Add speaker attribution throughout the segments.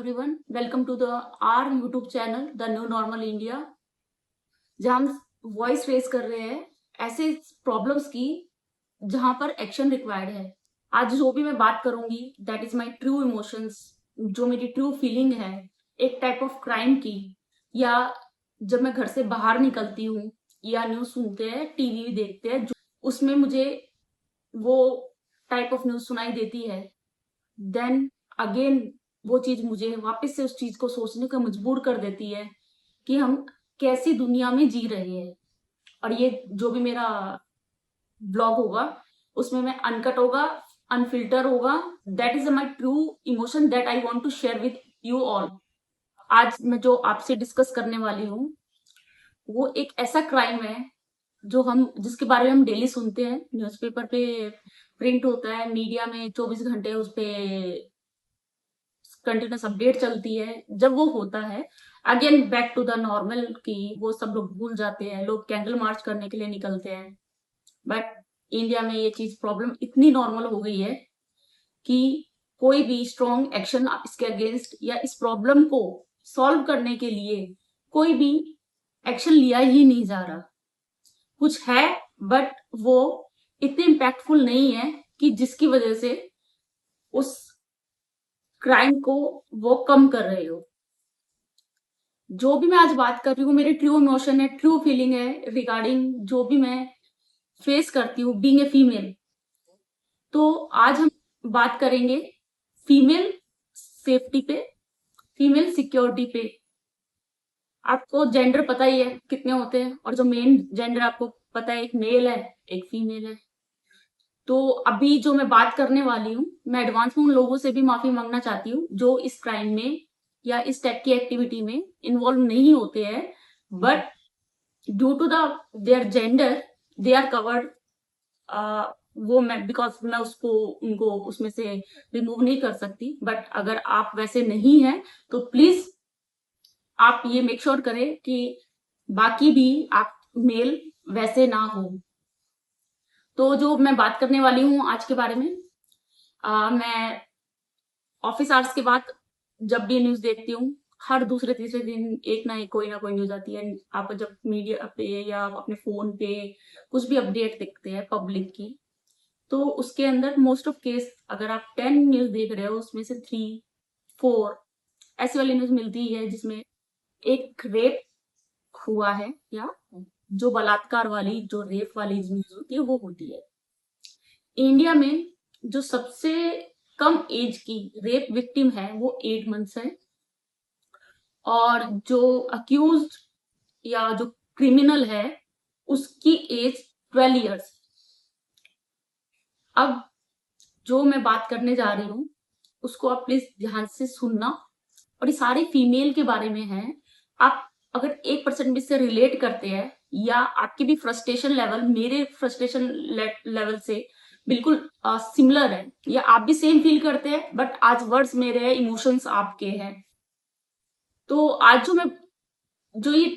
Speaker 1: everyone. Welcome to the our YouTube channel, The New Normal India, जहाँ हम voice race कर रहे हैं ऐसे प्रॉब्लम्स की जहां पर एक्शन रिक्वायर्ड है। आज जो भी मैं बात करूंगी that is my true emotions, जो मेरी ट्रू फीलिंग है एक टाइप ऑफ क्राइम की, या जब मैं घर से बाहर निकलती हूँ या न्यूज सुनते हैं, टीवी देखते हैं, उसमें मुझे वो टाइप ऑफ न्यूज सुनाई देती है, देन अगेन वो चीज मुझे वापस से उस चीज को सोचने को मजबूर कर देती है कि हम कैसी दुनिया में जी रहे हैं। और ये जो भी मेरा ब्लॉग होगा उसमें मैं अनकट होगा, अनफिल्टर होगा। That is my true emotion that I want to share with you all. आज मैं जो आपसे डिस्कस करने वाली हूँ वो एक ऐसा क्राइम है जो हम जिसके बारे में हम डेली सुनते हैं, न्यूज़पेपर पे प्रिंट होता है, मीडिया में 24 घंटे उस पे कंटिन्यूस अपडेट चलती है। जब वो होता है again back to the normal की वो सब लोग भूल जाते हैं, लोग कैंडल मार्च करने के लिए निकलते हैं। बट इंडिया में ये चीज प्रॉब्लम इतनी नॉर्मल हो गई है कि कोई भी स्ट्रॉन्ग एक्शन इसके अगेंस्ट या इस प्रॉब्लम को सॉल्व करने के लिए कोई भी एक्शन लिया ही नहीं जा रहा। कुछ है बट वो इतने इम्पैक्टफुल नहीं है कि जिसकी वजह से उस क्राइम को वो कम कर रहे हो। जो भी मैं आज बात कर रही हूँ मेरी ट्रू इमोशन है, ट्रू फीलिंग है रिगार्डिंग जो भी मैं फेस करती हूँ बीइंग ए फीमेल। तो आज हम बात करेंगे फीमेल सेफ्टी पे, फीमेल सिक्योरिटी पे। आपको जेंडर पता ही है कितने होते हैं, और जो मेन जेंडर आपको पता है, एक मेल है एक फीमेल है। तो अभी जो मैं बात करने वाली हूँ मैं एडवांस में उन लोगों से भी माफी मांगना चाहती हूँ जो इस क्राइम में या इस टाइप की एक्टिविटी में इन्वॉल्व नहीं होते हैं, but due to the their gender they are covered. वो मैं बिकॉज मैं उसको उनको उसमें से रिमूव नहीं कर सकती। बट अगर आप वैसे नहीं हैं तो प्लीज आप ये मेक श्योर करें कि बाकी भी आप मेल वैसे ना हो। तो जो मैं बात करने वाली हूँ आज के बारे में, मैं ऑफिस आवर्स के बाद जब भी न्यूज देखती हूँ हर दूसरे तीसरे दिन एक ना एक कोई ना कोई न्यूज आती है। आप जब मीडिया पे या अपने फोन पे कुछ भी अपडेट देखते हैं पब्लिक की, तो उसके अंदर मोस्ट ऑफ केस अगर आप 10 न्यूज देख रहे हो उसमें से 3-4 ऐसी वाली न्यूज मिलती है जिसमें एक रेप हुआ है, या जो बलात्कार वाली जो रेप वाली न्यूज होती है वो होती है। इंडिया में जो सबसे कम एज की रेप विक्टिम है वो 8 मंथ्स है, और जो अक्यूज या जो क्रिमिनल है उसकी एज 12 इयर्स। अब जो मैं बात करने जा रही हूँ उसको आप प्लीज ध्यान से सुनना, और ये सारी फीमेल के बारे में है। आप अगर 1% भी से रिलेट करते हैं या आपकी भी फ्रस्ट्रेशन लेवल मेरे फ्रस्ट्रेशन लेवल से बिल्कुल सिमिलर है, या आप भी सेम फील करते हैं बट आज वर्ड्स मेरे हैं, इमोशंस आपके हैं। तो आज जो ये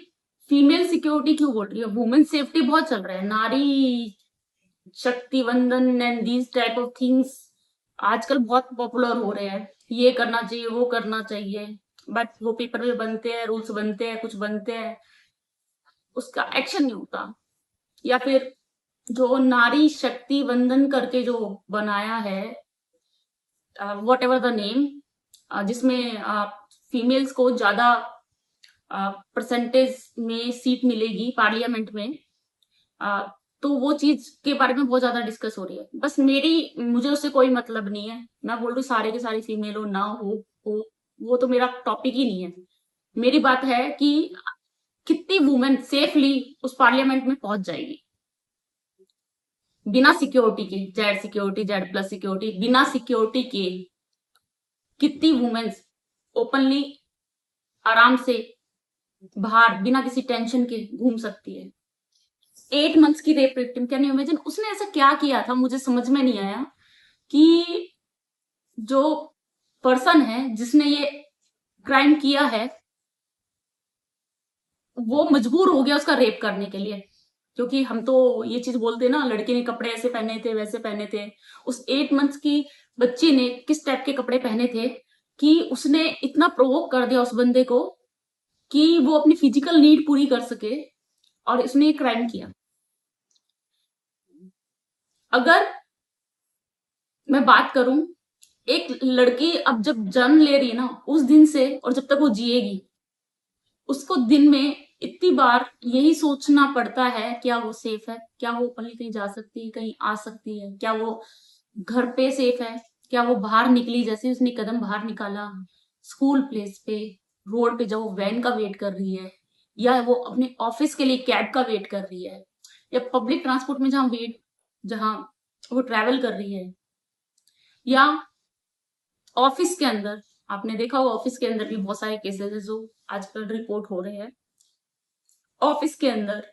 Speaker 1: फीमेल सिक्योरिटी क्यों बोल रही है, वुमेन सेफ्टी बहुत चल रहा है, नारी शक्ति वंदन and these type of things आजकल बहुत पॉपुलर हो रहे हैं। ये करना चाहिए वो करना चाहिए, बट वो पेपर में बनते हैं, रूल्स बनते हैं, कुछ बनते हैं, उसका एक्शन नहीं होता। या फिर जो नारी शक्ति वंदन करके जो बनाया है, वॉट एवर द नेम, जिसमें फीमेल्स को ज्यादा परसेंटेज में सीट मिलेगी पार्लियामेंट में, तो वो चीज के बारे में बहुत ज्यादा डिस्कस हो रही है। बस मुझे उससे कोई मतलब नहीं है। मैं बोल रही हूँ सारे के सारे फीमेल हो ना हो वो तो मेरा टॉपिक ही नहीं है। मेरी बात है कि कितनी वुमेन सेफली उस पार्लियामेंट में पहुंच जाएगी बिना सिक्योरिटी के, Z security, Z plus security, बिना सिक्योरिटी के कितनी वुमेन्स ओपनली आराम से बाहर बिना किसी टेंशन के घूम सकती है। 8 मंथ्स की rape victim, can you imagine? उसने ऐसा क्या किया था मुझे समझ में नहीं आया कि जो पर्सन है जिसने ये क्राइम किया है वो मजबूर हो गया उसका रेप करने के लिए। क्योंकि हम तो ये चीज बोलते हैं ना, लड़के ने कपड़े ऐसे पहने थे वैसे पहने थे। उस 8 मंथ्स की बच्ची ने किस टाइप के कपड़े पहने थे कि उसने इतना प्रोवोक कर दिया उस बंदे को कि वो अपनी फिजिकल नीड पूरी कर सके, और उसने ये क्राइम किया। अगर मैं बात करूं, एक लड़की अब जब जन्म ले रही है ना, उस दिन से और जब तक वो जिएगी, उसको दिन में इतनी बार यही सोचना पड़ता है, क्या वो सेफ है, क्या वो कहीं जा सकती है, कहीं आ सकती है, क्या वो घर पे सेफ है, क्या वो बाहर निकली, जैसे उसने कदम बाहर निकाला स्कूल प्लेस पे, रोड पे जब वो वैन का वेट कर रही है, या वो अपने ऑफिस के लिए कैब का वेट कर रही है, या पब्लिक ट्रांसपोर्ट में जहां वो ट्रैवल कर रही है, या ऑफिस के अंदर। आपने देखा होगा ऑफिस के अंदर भी बहुत सारे केसेस है जो आजकल रिपोर्ट हो रहे हैं। ऑफिस के अंदर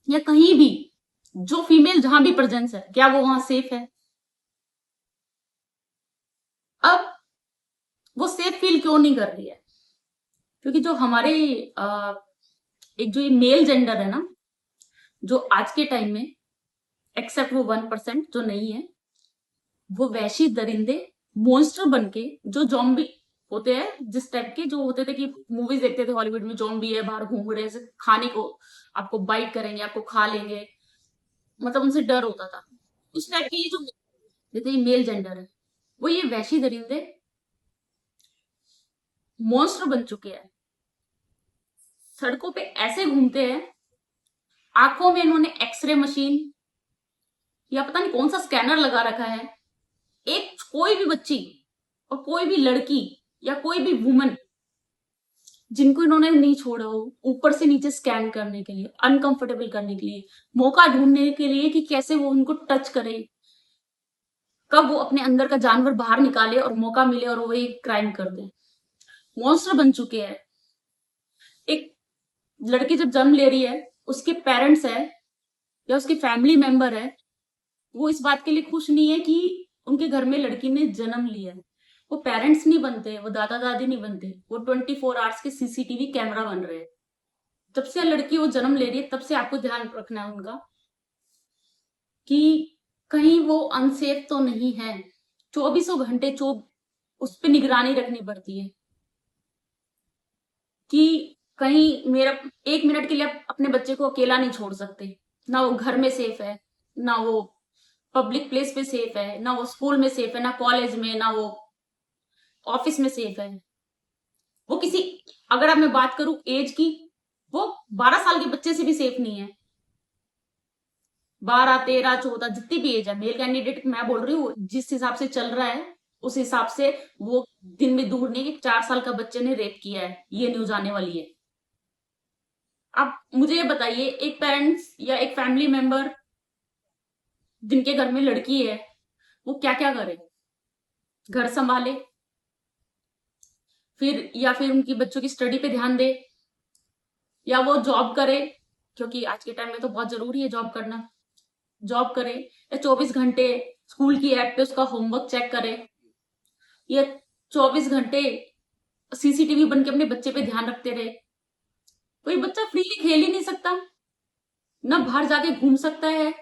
Speaker 1: या कहीं भी जो फीमेल जहां भी प्रेजेंस है, क्या वो वहां सेफ है? अब वो सेफ फील क्यों नहीं कर रही है? क्योंकि जो हमारे एक जो ये मेल जेंडर है ना, जो आज के टाइम में, एक्सेप्ट वो 1% जो नहीं है, वो वैशी दरिंदे मॉन्स्टर बन के, जो जॉम्बी होते हैं, जिस टाइप के जो होते थे कि मूवीज देखते थे हॉलीवुड में, जॉम्बी है बाहर घूम रहे हैं, खाने को आपको बाइट करेंगे, आपको खा लेंगे, मतलब उनसे डर होता था। उस टाइप के ये जो जैसे ये मेल जेंडर है, वो ये वैशी दरिंदे मॉन्स्टर बन चुके हैं। सड़कों पे ऐसे घूमते हैं, आंखों में इन्होंने एक्सरे मशीन या पता नहीं कौन सा स्कैनर लगा रखा है। एक कोई भी बच्ची और कोई भी लड़की या कोई भी वुमन जिनको इन्होंने नहीं छोड़ा हो, ऊपर से नीचे स्कैन करने के लिए, अनकंफर्टेबल करने के लिए, मौका ढूंढने के लिए कि कैसे वो उनको टच करे, कब वो अपने अंदर का जानवर बाहर निकाले और मौका मिले और वो एक क्राइम कर दे। मॉन्स्टर बन चुके हैं। एक लड़की जब जन्म ले रही है, उसके पेरेंट्स है या उसके फैमिली मेंबर है, वो इस बात के लिए खुश नहीं है कि उनके घर में लड़की ने जन्म लिया है। वो पेरेंट्स नहीं बनते, वो दादा दादी नहीं बनते, वो 24 आवर्स के सीसीटीवी कैमरा बन रहे हैं। जब से लड़की वो जन्म ले रही है, तब से आपको ध्यान रखना है उनका कि कहीं वो अनसेफ तो नहीं है। 24 घंटे उस पर निगरानी रखनी पड़ती है कि कहीं मेरा 1 मिनट के लिए आप अपने बच्चे को अकेला नहीं छोड़ सकते। ना वो घर में सेफ है, ना वो पब्लिक प्लेस पे सेफ है, ना वो स्कूल में सेफ है, ना कॉलेज में, ना वो ऑफिस में सेफ है। वो किसी, अगर अब मैं बात करूं एज की, वो 12 साल के बच्चे से भी सेफ नहीं है। 12, 13, 14 जितनी भी एज है, मेल कैंडिडेट मैं बोल रही हूँ, जिस हिसाब से चल रहा है उस हिसाब से वो दिन में दूर नहीं कि 4 साल का बच्चे ने रेप किया है, ये न्यूज आने वाली है। आप मुझे ये बताइए, एक पेरेंट्स या एक फैमिली मेंबर जिनके घर में लड़की है, वो क्या क्या करे? घर संभाले, फिर उनकी बच्चों की स्टडी पे ध्यान दे, या वो जॉब करे, क्योंकि आज के टाइम में तो बहुत जरूरी है जॉब करना, जॉब करे, या 24 घंटे स्कूल की ऐप पे उसका होमवर्क चेक करे, या 24 घंटे सीसीटीवी बन के अपने बच्चे पे ध्यान रखते रहे। कोई बच्चा फ्रीली खेल ही नहीं सकता, ना बाहर जाके घूम सकता है।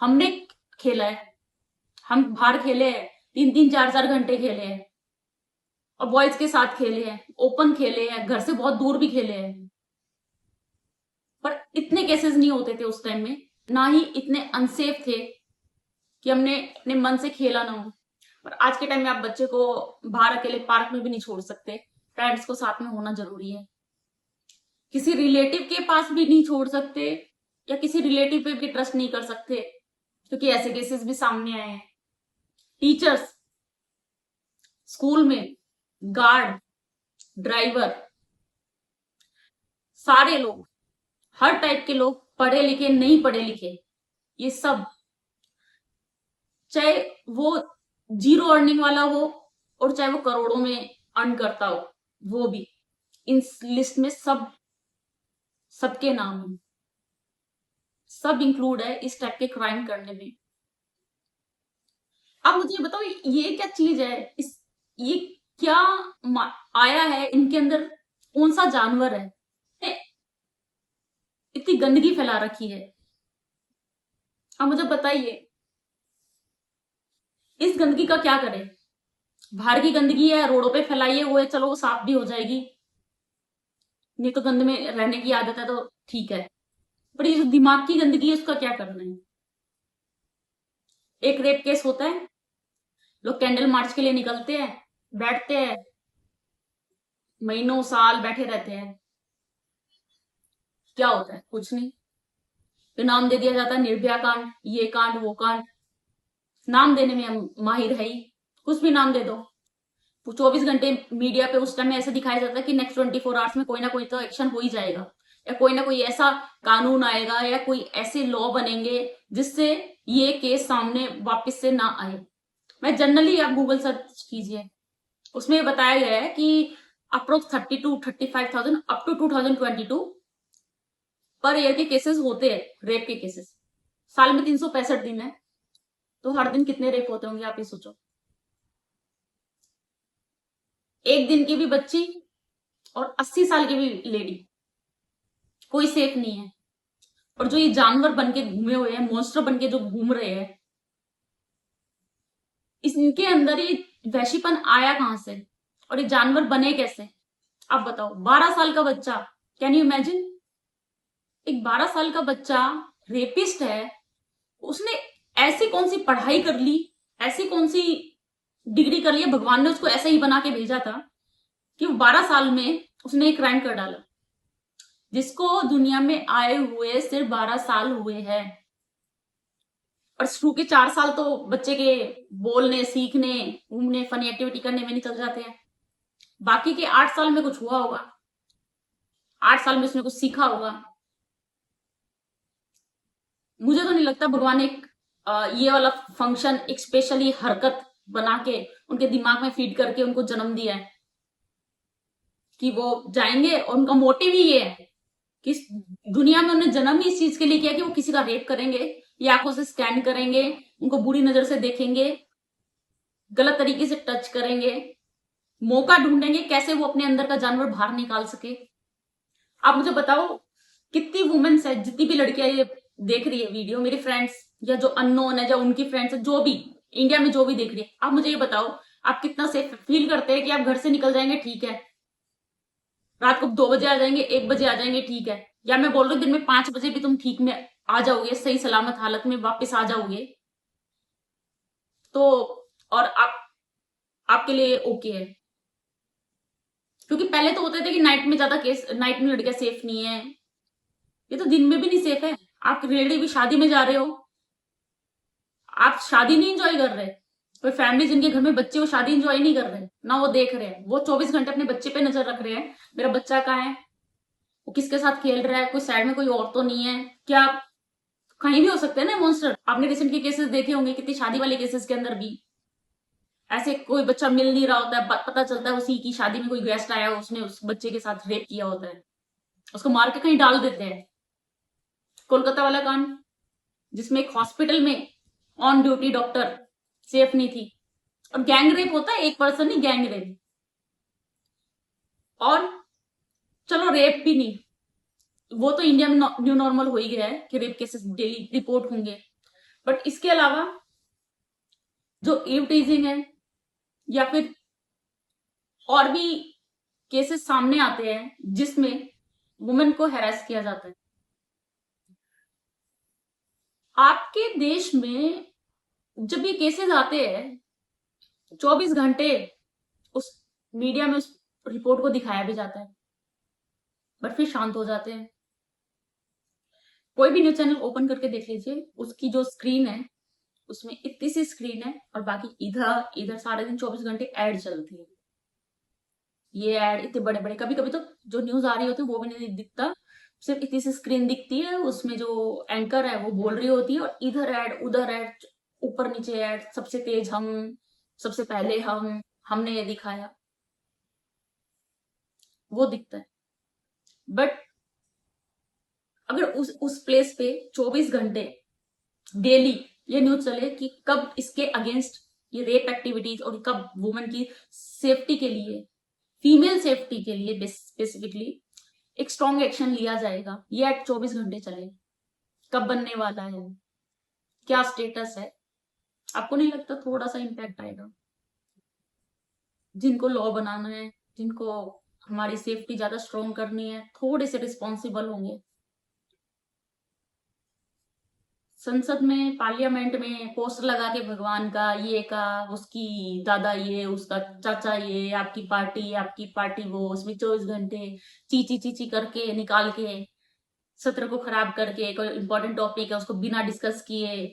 Speaker 1: हमने खेला है, हम बाहर खेले हैं, 3-3, 4-4 घंटे खेले हैं, और बॉयज के साथ खेले हैं, ओपन खेले हैं, घर से बहुत दूर भी खेले हैं। पर इतने केसेस नहीं होते थे उस टाइम में, ना ही इतने अनसेफ थे कि हमने अपने मन से खेला ना हो। पर आज के टाइम में आप बच्चे को बाहर अकेले पार्क में भी नहीं छोड़ सकते, पेरेंट्स को साथ में होना जरूरी है। किसी रिलेटिव के पास भी नहीं छोड़ सकते, या किसी रिलेटिव पे भी ट्रस्ट नहीं कर सकते, क्योंकि ऐसे केसेस भी सामने आए हैं। टीचर्स, स्कूल में गार्ड, ड्राइवर, सारे लोग, हर टाइप के लोग, पढ़े लिखे नहीं पढ़े लिखे, ये सब, चाहे वो जीरो अर्निंग वाला हो और चाहे वो करोड़ों में अर्न करता हो, वो भी इन लिस्ट में सबके नाम है, सब इंक्लूड है इस टाइप के क्राइम करने में। अब मुझे बताओ ये क्या चीज है, ये क्या आया है इनके अंदर, कौन सा जानवर है, इतनी गंदगी फैला रखी है? अब मुझे बताइए, इस गंदगी का क्या करें? बाहर की गंदगी है रोडों पे फैलाई है, वो है चलो वो साफ भी हो जाएगी, नहीं तो गंद में रहने की आदत है तो ठीक है, पर ये जो दिमाग की गंदगी है उसका क्या करना है। एक रेप केस होता है, लोग कैंडल मार्च के लिए निकलते हैं, बैठते हैं, महीनों साल बैठे रहते हैं, क्या होता है, कुछ नहीं। फिर नाम दे दिया जाता है निर्भया कांड, ये कांड वो कांड, नाम देने में हम माहिर है ही, कुछ भी नाम दे दो। 24 घंटे मीडिया पे उस टाइम में ऐसा दिखाया जाता है कि नेक्स्ट 24 आवर्स में कोई ना कोई तो एक्शन हो ही जाएगा, या कोई ना कोई ऐसा कानून आएगा या कोई ऐसे लॉ बनेंगे जिससे ये केस सामने वापस से ना आए। मैं जनरली, आप गूगल सर्च कीजिए, उसमें बताया गया है कि approx 32-35,000 up to 2022 per year के केसेस होते हैं, रेप के केसेस। साल में 365 दिन है, तो हर दिन कितने रेप होते होंगे आप ये सोचो। एक दिन की भी बच्ची और 80 साल की भी लेडी, कोई सेफ नहीं है। और जो ये जानवर बन के घूमे हुए हैं, मॉन्स्टर बन के जो घूम रहे हैं, इनके अंदर ये वैशीपन आया कहां से और ये जानवर बने कैसे, आप बताओ। 12 साल का बच्चा, कैन यू इमेजिन, एक 12 साल का बच्चा रेपिस्ट है, उसने ऐसी कौन सी पढ़ाई कर ली, ऐसी कौन सी डिग्री कर ली, भगवान ने उसको ऐसे ही बना के भेजा था कि वो 12 साल में उसने एक क्राइम कर डाला, जिसको दुनिया में आए हुए सिर्फ 12 साल हुए हैं। और शुरू के 4 साल तो बच्चे के बोलने, सीखने, घूमने, फनी एक्टिविटी करने में निकल जाते हैं। बाकी के 8 साल में कुछ हुआ होगा, 8 साल में उसने कुछ सीखा होगा। मुझे तो नहीं लगता भगवान ने एक ये वाला फंक्शन, एक स्पेशली हरकत बना के उनके दिमाग में फीड करके उनको जन्म दिया है कि वो जाएंगे, और उनका मोटिव ही ये है कि दुनिया में उन्हें जन्म ही इस चीज के लिए किया कि वो किसी का रेप करेंगे, या आंखों से स्कैन करेंगे, उनको बुरी नजर से देखेंगे, गलत तरीके से टच करेंगे, मौका ढूंढेंगे कैसे वो अपने अंदर का जानवर बाहर निकाल सके। आप मुझे बताओ, कितनी वुमेन्स है, जितनी भी लड़कियां ये देख रही है वीडियो, मेरी फ्रेंड्स या जो अननोन है या उनकी फ्रेंड्स है, जो भी इंडिया में जो भी देख रही है, आप मुझे ये बताओ, आप कितना सेफ फील करते हैं कि आप घर से निकल जाएंगे ठीक है, रात को 2 बजे आ जाएंगे, 1 बजे आ जाएंगे ठीक है, या मैं बोल रही हूँ दिन में 5 बजे भी तुम ठीक में आ जाओगे, सही सलामत हालत में वापस आ जाओगे, तो और आप, आपके लिए ओके है। क्योंकि पहले तो होते थे कि नाइट में ज्यादा केस, नाइट में लड़कियां सेफ नहीं है, ये तो दिन में भी नहीं सेफ है। आप रिलेटिव की शादी में जा रहे हो, आप शादी नहीं एंजॉय कर रहे, कोई फैमिली जिनके घर में बच्चे वो शादी एंजॉय नहीं कर रहे ना, वो देख रहे हैं, वो 24 घंटे अपने बच्चे पे नजर रख रहे हैं, मेरा बच्चा कहाँ है, वो किसके साथ खेल रहा है, कोई साइड में कोई और तो नहीं है क्या। कहीं भी हो सकते हैं ना मॉन्स्टर। आपने रिसेंट के केसेस देखे होंगे, कितनी शादी वाले केसेस के अंदर भी ऐसे कोई बच्चा मिल नहीं रहा होता है, पता चलता है उसी की शादी में कोई गेस्ट आया हो, उसने उस बच्चे के साथ रेप किया होता है, उसको मार के कहीं डाल देते हैं। कोलकाता वाला कांड, जिसमें एक हॉस्पिटल में ऑन ड्यूटी डॉक्टर सेफ नहीं थी, और गैंग रेप होता है, एक पर्सन नहीं, गैंग रेप। और चलो रेप भी नहीं, वो तो इंडिया में न्यू नॉर्मल हो ही गया है कि रेप केसेस डेली रिपोर्ट होंगे, बट इसके अलावा जो ईव टीजिंग है या फिर और भी केसेस सामने आते हैं जिसमें वुमेन को हैरेस किया जाता है। आपके देश में जब ये केसेस आते हैं, 24 घंटे उस मीडिया में उस रिपोर्ट को दिखाया भी जाता है, बट फिर शांत हो जाते हैं। कोई भी न्यूज चैनल ओपन करके देख लीजिए, उसकी जो स्क्रीन है उसमें इतनी सी स्क्रीन है, और बाकी इधर इधर सारे दिन 24 घंटे ऐड चलती है। ये ऐड इतने बड़े बड़े, कभी कभी तो जो न्यूज आ रही होती है वो भी नहीं दिखता, सिर्फ इतनी सी स्क्रीन दिखती है, उसमें जो एंकर है वो बोल रही होती है, और इधर ऐड उधर ऐड, ऊपर नीचे ऐड, सबसे तेज हम, सबसे पहले हम, हमने ये दिखाया, वो दिखता है। बट अगर उस प्लेस पे 24 घंटे डेली ये न्यूज चले कि कब इसके अगेंस्ट ये रेप एक्टिविटीज, और कब वुमेन की सेफ्टी के लिए, फीमेल सेफ्टी के लिए स्पेसिफिकली एक स्ट्रॉन्ग एक्शन लिया जाएगा, ये एट 24 घंटे चले, कब बनने वाला है, क्या स्टेटस है, आपको नहीं लगता थोड़ा सा इम्पैक्ट आएगा? जिनको लॉ बनाना है, जिनको हमारी सेफ्टी ज्यादा स्ट्रोंग करनी है, थोड़े से रिस्पॉन्सिबल होंगे। संसद में, पार्लियामेंट में पोस्टर लगा के भगवान का, ये का, उसकी दादा ये, उसका चाचा ये, आपकी पार्टी वो, उसमें 24 घंटे चीची चीची करके निकाल के सत्र को खराब करके, कोई इंपॉर्टेंट टॉपिक है उसको बिना डिस्कस किए,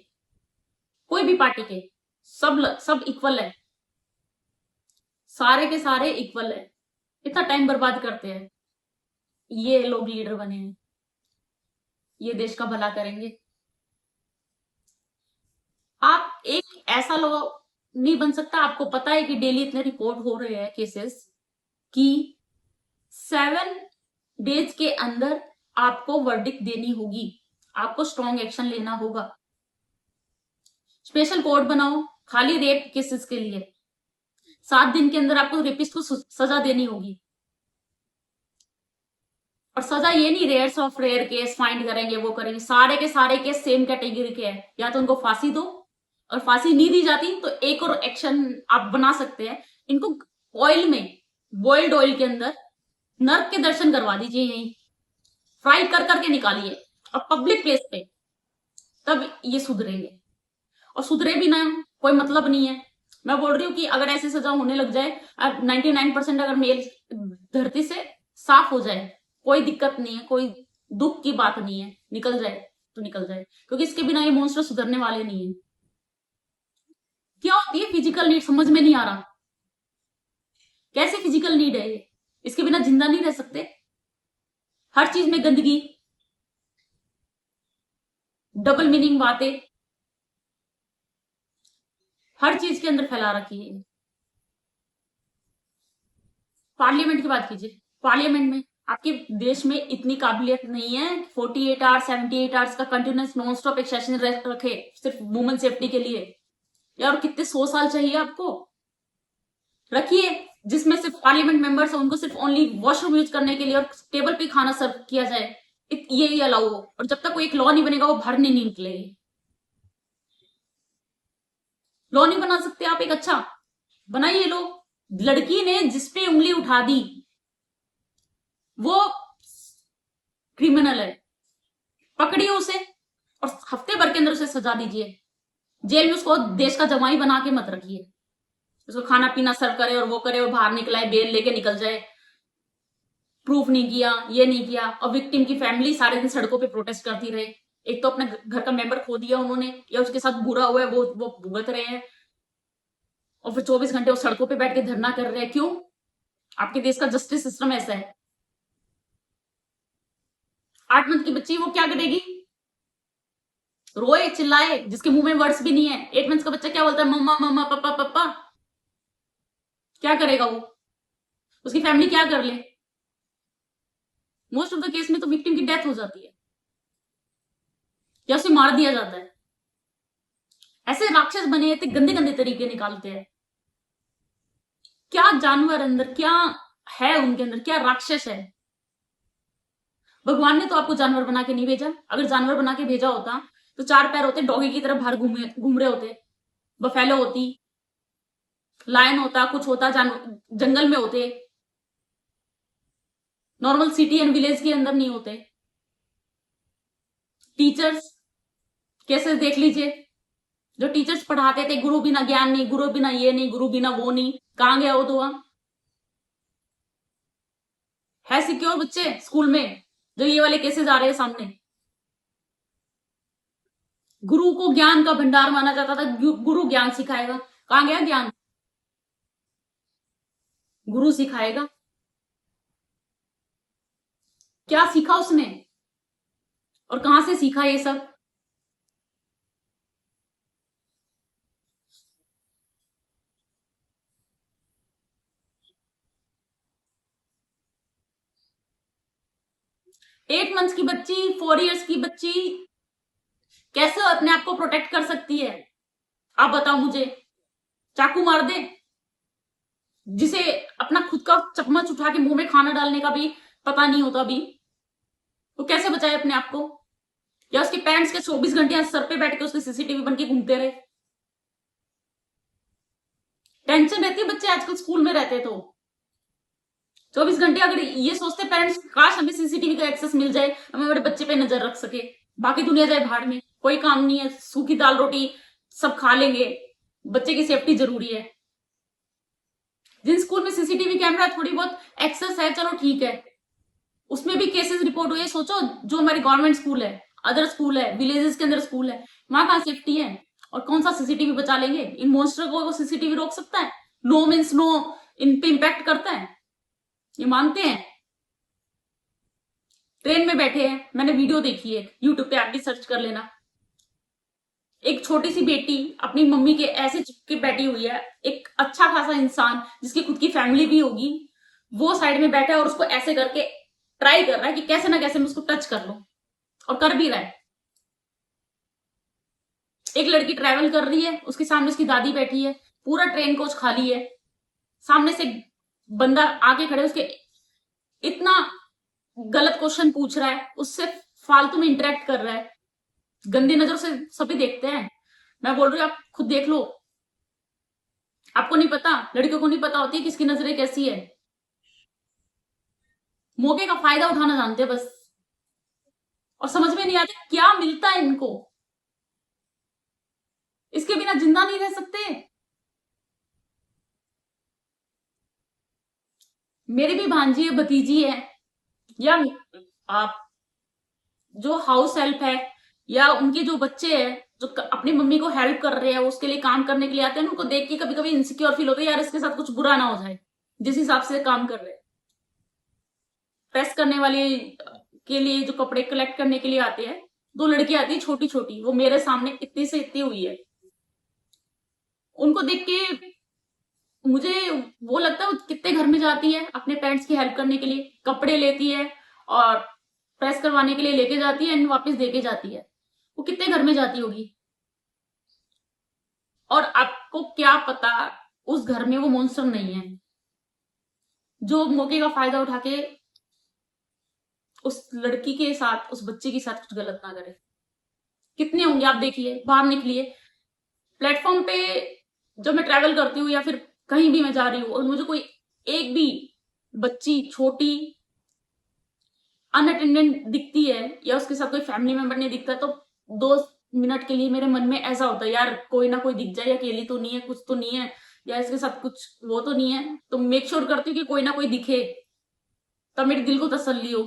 Speaker 1: कोई भी पार्टी के सब इक्वल है, सारे के सारे इक्वल है, इतना टाइम बर्बाद करते हैं। ये लोग लीडर बने हैं, ये देश का भला करेंगे? आप एक ऐसा लोग नहीं बन सकता। आपको पता है कि डेली इतने रिपोर्ट हो रहे हैं केसेस कि 7 डेज के अंदर आपको वर्डिक्ट देनी होगी, आपको स्ट्रॉन्ग एक्शन लेना होगा। स्पेशल कोर्ट बनाओ खाली रेप केसेस के लिए, 7 दिन के अंदर आपको रेपिस्ट को सजा देनी होगी। और सजा ये नहीं rarest of rare case find करेंगे वो करेंगे, सारे के सारे केस सेम कैटेगरी के हैं, या तो उनको फांसी दो, और फांसी नहीं दी जाती तो एक और एक्शन आप बना सकते हैं, इनको ऑयल में, बॉइल्ड ऑयल के अंदर नर्क के दर्शन करवा दीजिए, यही फ्राई कर करके निकालिए और पब्लिक प्लेस पे, तब ये सुधरेंगे। और सुधरे भी ना कोई मतलब नहीं है। मैं बोल रही हूँ कि अगर ऐसी सजा होने लग जाए, 99% अगर मेल धरती से साफ हो जाए, कोई दिक्कत नहीं है, कोई दुख की बात नहीं है, निकल जाए तो निकल जाए, क्योंकि इसके बिना ये मॉन्स्टर सुधरने वाले नहीं है। क्या होती है फिजिकल नीड, समझ में नहीं आ रहा, कैसे फिजिकल नीड है ये, इसके बिना जिंदा नहीं रह सकते। हर चीज में गंदगी, डबल मीनिंग बातें हर चीज के अंदर फैला रखी है। पार्लियामेंट की बात कीजिए, पार्लियामेंट में आपके देश में इतनी काबिलियत नहीं है 48 आवर्स 78 आवर्स का कंटिन्यूस नॉन स्टॉप एक सेशन रखे सिर्फ वुमेन सेफ्टी के लिए। यार कितने 100 साल चाहिए आपको, रखिए जिसमें सिर्फ पार्लियामेंट मेंबर्स है उनको सिर्फ ओनली वॉशरूम यूज करने के लिए और टेबल पे खाना सर्व किया जाए, ये अलाउ हो। और जब तक कोई एक लॉ नहीं बनेगा वो बाहर नहीं निकलेगी। लॉ नहीं बना सकते आप, एक अच्छा बनाइए लो। लड़की ने जिसपे उंगली उठा दी वो क्रिमिनल है, पकड़िए उसे और हफ्ते भर के अंदर उसे सजा दीजिए। जेल में उसको देश का जमाई बना के मत रखिए, उसको खाना पीना सर्व करे और वो करे और बाहर निकलाए, बेल लेके निकल जाए, प्रूफ नहीं किया, ये नहीं किया। और विक्टिम की फैमिली सारे दिन सड़कों पे प्रोटेस्ट करती रहे। एक तो अपने घर का मेंबर खो दिया उन्होंने, या उसके साथ बुरा हुआ है वो भुगत रहे हैं, और फिर 24 घंटे वो सड़कों पे बैठ के धरना कर रहे हैं। क्यों? आपके देश का जस्टिस सिस्टम ऐसा है। 8 मंथ की बच्ची वो क्या करेगी, रोए चिल्लाए, जिसके मुंह में वर्ड्स भी नहीं है। 8 मंथ का बच्चा क्या बोलता है, मम्मा मम्मा पापा पापा, क्या करेगा वो, उसकी फैमिली क्या कर ले। मोस्ट ऑफ द केस में तो विक्टिम की डेथ हो जाती है या उसे मार दिया जाता है। ऐसे राक्षस बने इतने गंदे गंदे तरीके निकालते हैं। क्या जानवर अंदर, क्या है उनके अंदर, क्या राक्षस है। भगवान ने तो आपको जानवर बना के नहीं भेजा। अगर जानवर बना के भेजा होता तो 4 पैर होते, डॉगी की तरह बाहर घूम रहे होते, बफेलो होती, लायन होता, कुछ होता, जंगल में होते, नॉर्मल सिटी एंड विलेज के अंदर नहीं होते। टीचर्स कैसे देख लीजिए, जो टीचर्स पढ़ाते थे, गुरु बिना ज्ञान नहीं, गुरु बिना ये नहीं, गुरु बिना वो नहीं, कहां गया वो तो वहां है सिक्योर बच्चे स्कूल में, जो ये वाले केसेस आ रहे हैं सामने। गुरु को ज्ञान का भंडार माना जाता था, गुरु ज्ञान सिखाएगा, कहां गया ज्ञान, गुरु सिखाएगा, क्या सीखा उसने और कहां से सीखा ये सब। एट मंथ्स की बच्ची, 4 इयर्स की बच्ची कैसे अपने आप को प्रोटेक्ट कर सकती है, आप बताओ मुझे। चाकू मार दे, जिसे अपना खुद का चम्मच उठा के मुंह में खाना डालने का भी पता नहीं होता अभी, तो कैसे बचाए अपने आप को। या उसके पेरेंट्स के 24 घंटे सर पे बैठ के उसके सीसीटीवी बन के घूमते रहे। टेंशन रहती है, बच्चे आजकल स्कूल में रहते तो 24 घंटे अगर ये सोचते पेरेंट्स, काश हमें सीसीटीवी का एक्सेस मिल जाए, हम हमारे बच्चे पे नजर रख सके, बाकी दुनिया जाए भाड़ में, कोई काम नहीं है, सूखी दाल रोटी सब खा लेंगे, बच्चे की सेफ्टी जरूरी है। जिन स्कूल में सीसीटीवी कैमरा थोड़ी बहुत एक्सेस है, चलो ठीक है, उसमें भी केसेस रिपोर्ट हुए। सोचो जो हमारे गवर्नमेंट स्कूल है, अदर स्कूल है, विलेजेस के अंदर स्कूल है, वहां कहां सेफ्टी है, और कौन सा सीसीटीवी बचा लेंगे? इन मॉन्स्टर को वो सीसीटीवी रोक सकता है? नो मीन्स नो, इन पे इम्पैक्ट करता है, ये मानते हैं। ट्रेन में बैठे हैं, मैंने वीडियो देखी है यूट्यूब पे, आप भी सर्च कर लेना। एक छोटी सी बेटी अपनी मम्मी के ऐसे चिपके बैठी हुई है, एक अच्छा खासा इंसान जिसकी खुद की फैमिली भी होगी, वो साइड में बैठा है और उसको ऐसे करके ट्राई कर रहा है कि कैसे ना कैसे मैं उसको टच कर लूं, और कर भी रहा है। एक लड़की ट्रैवल कर रही है, उसके सामने उसकी दादी बैठी है, पूरा ट्रेन कोच खाली है, सामने से बंदा आके खड़े उसके इतना गलत क्वेश्चन पूछ रहा है, उससे फालतू में इंटरेक्ट कर रहा है, गंदी नजर से सभी देखते हैं। मैं बोल रही हूँ आप खुद देख लो, आपको नहीं पता, लड़कियों को नहीं पता होती है किसकी नजरें कैसी है, मौके का फायदा उठाना जानते हैं बस, और समझ में नहीं आता क्या मिलता है इनको, इसके बिना जिंदा नहीं रह सकते। मेरी भी भांजी है, भतीजी है, या आप जो हाउस हेल्प है, या उनके जो बच्चे हैं जो अपनी मम्मी को हेल्प कर रहे हैं, उसके लिए काम करने के लिए आते हैं, उनको देख के कभी कभी इनसिक्योर फील होता है, यार इसके साथ कुछ बुरा ना हो जाए, जिस हिसाब से काम कर रहे हैं। प्रेस करने वाले के लिए जो कपड़े कलेक्ट करने के लिए आते हैं, 2 लड़की आती है छोटी छोटी, वो मेरे सामने इतनी से इतनी हुई है, उनको देख के मुझे वो लगता है वो कितने घर में जाती है अपने पेरेंट्स की हेल्प करने के लिए, कपड़े लेती है और प्रेस करवाने के लिए लेके जाती है एंड वापस देके जाती है, वो कितने घर में जाती होगी। और आपको क्या पता उस घर में वो मॉन्स्टर नहीं है जो मौके का फायदा उठा के उस लड़की के साथ, उस बच्चे के साथ कुछ गलत ना करे। कितने होंगे आप देखिए, बाहर निकलिए, प्लेटफॉर्म पे जब मैं ट्रैवल करती हूँ या फिर कहीं भी मैं जा रही हूँ और मुझे कोई एक भी बच्ची छोटी अनअटेंडेंट दिखती है या उसके साथ कोई फैमिली मेंबर नहीं दिखता, तो 2 मिनट के लिए मेरे मन में ऐसा होता है, यार कोई ना कोई दिख जाए, अकेली तो नहीं है, कुछ तो नहीं है, या इसके साथ कुछ वो तो नहीं है, तो मेक श्योर करती हूँ कि कोई ना कोई दिखे, तब मेरे दिल को तसल्ली हो।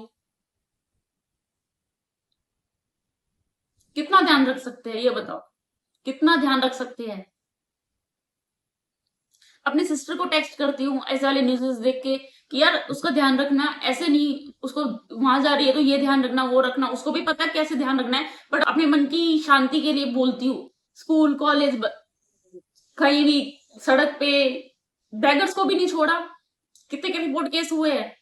Speaker 1: कितना ध्यान रख सकते हैं ये बताओ, कितना ध्यान रख सकते हैं? अपने सिस्टर को टेक्स्ट करती हूँ ऐसे वाले न्यूज़ देख के कि यार उसका ध्यान रखना, ऐसे नहीं, उसको वहां जा रही है तो ये ध्यान रखना, वो रखना, उसको भी पता है कैसे ध्यान रखना है, बट अपने मन की शांति के लिए बोलती हूँ। स्कूल कॉलेज कहीं भी, सड़क पे बैगर्स को भी नहीं छोड़ा, कितने के रिपोर्ट केस हुए हैं।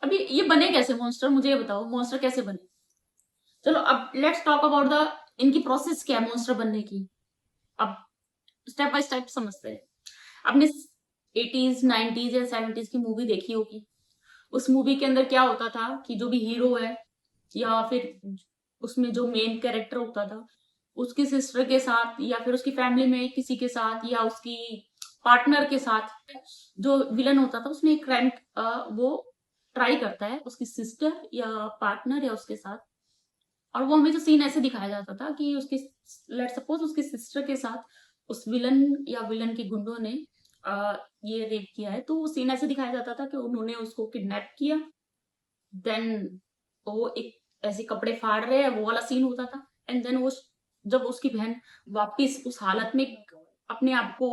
Speaker 1: अभी ये बने कैसे मॉन्स्टर, मुझे ये बताओ, मॉन्स्टर कैसे बने? चलो अब लेट्स टॉक अबाउट द इनकी प्रोसेस क्या है मॉन्स्टर बनने की। अब स्टेप बाय स्टेप समझते हैं। आपने 80s 90s या 70s की मूवी देखी होगी, उस मूवी के अंदर क्या होता था कि जो भी हीरो है या फिर उसमें जो मेन कैरेक्टर होता था, उसकी सिस्टर के साथ या फिर उसकी फैमिली में किसी के साथ या उसकी पार्टनर के साथ, जो विलन होता था उसमें एक क्राइम वो ट्राई करता है उसकी सिस्टर या पार्टनर या उसके साथ, और वो हमें जो सीन ऐसे दिखाया जाता था कि उसकी, लेट सपोज उसकी सिस्टर के साथ उस विलन या विलन के गुंडों ने ये रेप किया है, तो वो सीन ऐसे दिखाया जाता था कि उन्होंने उसको किडनैप किया, देन वो एक ऐसे कपड़े फाड़ रहे हैं, वो वाला सीन होता था, एंड देन वो जब उसकी बहन वापिस उस हालत में अपने आप को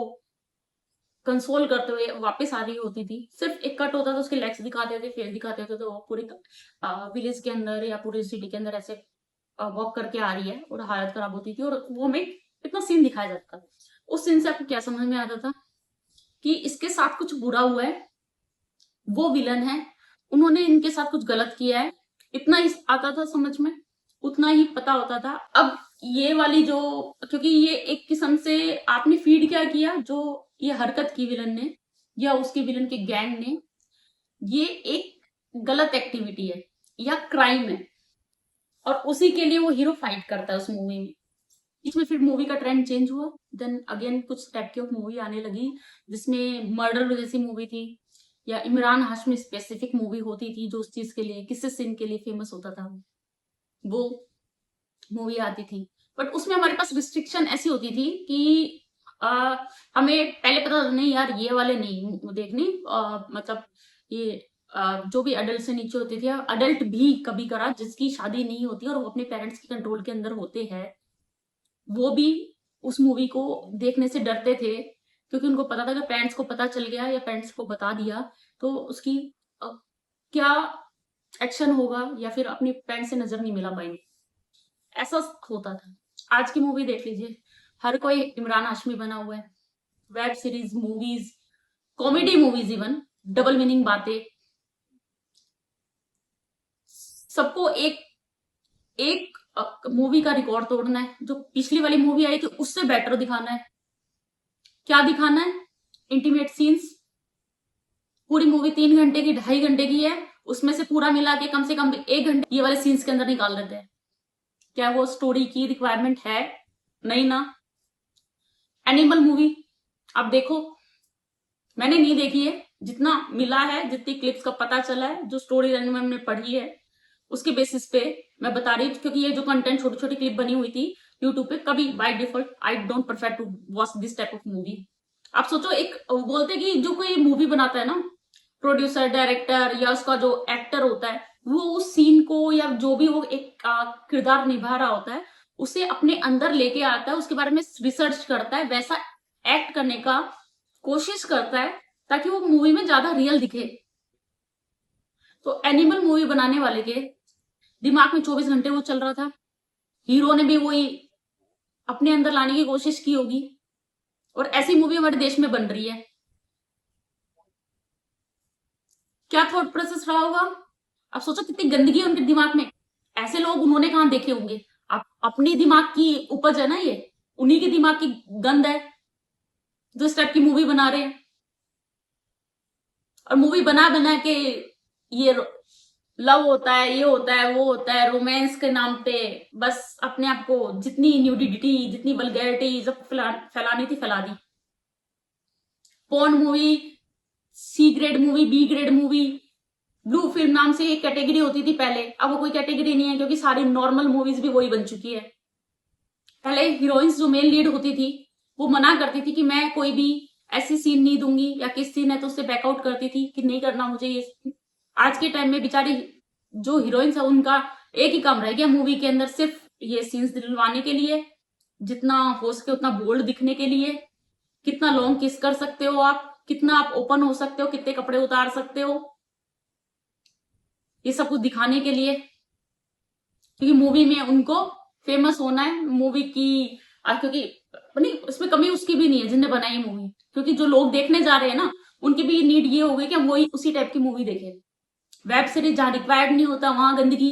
Speaker 1: कंसोल करते हुए वापस आ रही होती थी, सिर्फ एक कट होता था, उसके लेग्स दिखाते थे, फेस दिखाते थे, तो वो पूरी विलेज के अंदर या पूरी सिटी के अंदर ऐसे वॉक करके आ रही है और हालत खराब होती थी, और वो हमें इतना सीन दिखाया जाता था। उस सीन से आपको क्या समझ में आता था कि इसके साथ कुछ बुरा हुआ है, वो विलन है, उन्होंने इनके साथ कुछ गलत किया है, इतना ही आता था समझ में, उतना ही पता होता था। अब ये वाली जो, क्योंकि ये एक किस्म से आपने फीड क्या किया, जो ये हरकत की विलन ने या उसके विलन के गैंग ने, ये एक गलत एक्टिविटी है या क्राइम है, और उसी के लिए वो हीरो फाइट करता है उस मूवी में। बीच में फिर मूवी का ट्रेंड चेंज हुआ, देन अगेन कुछ टाइप की मूवी आने लगी जिसमें मर्डर जैसी मूवी थी, या इमरान हाशमी स्पेसिफिक मूवी होती थी जो उस चीज के लिए, किसी सीन के लिए फेमस होता था, वो मूवी आती थी। बट उसमें हमारे पास रिस्ट्रिक्शन ऐसी होती थी कि आ, हमें पहले पता था नहीं यार ये वाले नहीं देखनी, मतलब ये जो भी अडल्ट से नीचे होते थे, अडल्ट भी कभी करा जिसकी शादी नहीं होती और वो अपने पेरेंट्स के कंट्रोल के अंदर होते हैं, वो भी उस मूवी को देखने से डरते थे, क्योंकि उनको पता था कि पेरेंट्स को पता चल गया या पेरेंट्स को बता दिया तो उसकी क्या एक्शन होगा, या फिर अपने पेरेंट्स से नजर नहीं मिला पाएंगे, ऐसा होता था। आज की मूवी देख लीजिए, हर कोई इमरान हाशमी बना हुआ है, web series, movies, comedy movies, even double meaning बातें, सबको एक एक मूवी का रिकॉर्ड तोड़ना है, जो पिछली वाली मूवी आई थी उससे बेटर दिखाना है। क्या दिखाना है? Intimate scenes. पूरी मूवी 3 घंटे की, 2.5 घंटे की है, उसमें से पूरा मिला के कम से कम 1 घंटे ये वाले सीन्स के अंदर निकाल लेते हैं। क्या वो स्टोरी की रिक्वायरमेंट है? नहीं ना। एनिमल मूवी आप देखो, मैंने नहीं देखी है, जितना मिला है, जितनी क्लिप्स का पता चला है, जो स्टोरी लाइन में हमने पढ़ी है, उसके बेसिस पे मैं बता रही हूँ, क्योंकि ये जो कंटेंट छोटी छोटी क्लिप बनी हुई थी यूट्यूब पे, कभी by default I don't prefer to watch this type of movie. आप सोचो, एक बोलते कि जो कोई मूवी बनाता है ना, प्रोड्यूसर, डायरेक्टर या उसका जो एक्टर होता है, वो उस सीन को या जो भी वो एक किरदार निभा रहा होता है उसे अपने अंदर लेके आता है, उसके बारे में रिसर्च करता है, वैसा एक्ट करने का कोशिश करता है ताकि वो मूवी में ज्यादा रियल दिखे। तो एनिमल मूवी बनाने वाले के दिमाग में 24 घंटे वो चल रहा था, हीरो ने भी वही अपने अंदर लाने की कोशिश की होगी, और ऐसी मूवी हमारे देश में बन रही है। क्या थॉट प्रोसेस रहा होगा? आप सोचो कितनी गंदगी है उनके दिमाग में। ऐसे लोग उन्होंने कहां देखे होंगे? आप अपनी दिमाग की उपज है ना, ये उन्हीं के दिमाग की गंद है जो इस टाइप की मूवी बना रहे हैं। और मूवी बना बना के ये लव होता है, ये होता है, वो होता है, रोमांस के नाम पे बस अपने आप को जितनी न्यूडिटी, जितनी वल्गैरिटी जब फैलानी थी फैला दी। Porn movie, C grade movie, B grade movie, blue film नाम से एक कैटेगरी होती थी पहले, अब वो कोई कैटेगरी नहीं है, क्योंकि सारी नॉर्मल मूवीज भी वही बन चुकी है। पहले हीरोइंस जो मेन लीड होती थी वो मना करती थी कि मैं कोई भी ऐसी सीन नहीं दूंगी, या किस सीन है तो उससे बैकआउट करती थी कि नहीं करना मुझे ये। आज के टाइम में बेचारी जो हीरोइंस है उनका एक ही काम रह गया मूवी के अंदर, सिर्फ ये सीन्स दिलवाने के लिए, जितना हो सके उतना बोल्ड दिखने के लिए, कितना लॉन्ग किस कर सकते हो आप, कितना आप ओपन हो सकते हो, कितने कपड़े उतार सकते हो, ये सब कुछ दिखाने के लिए, क्योंकि मूवी में उनको फेमस होना है। मूवी की क्योंकि नहीं, उसमें कमी उसकी भी नहीं है जिनने बनाई मूवी, क्योंकि जो लोग देखने जा रहे हैं ना, उनकी भी नीड ये हो गई कि हम वही उसी टाइप की मूवी देखें। वेब सीरीज जहां रिक्वायर्ड नहीं होता वहां गंदगी।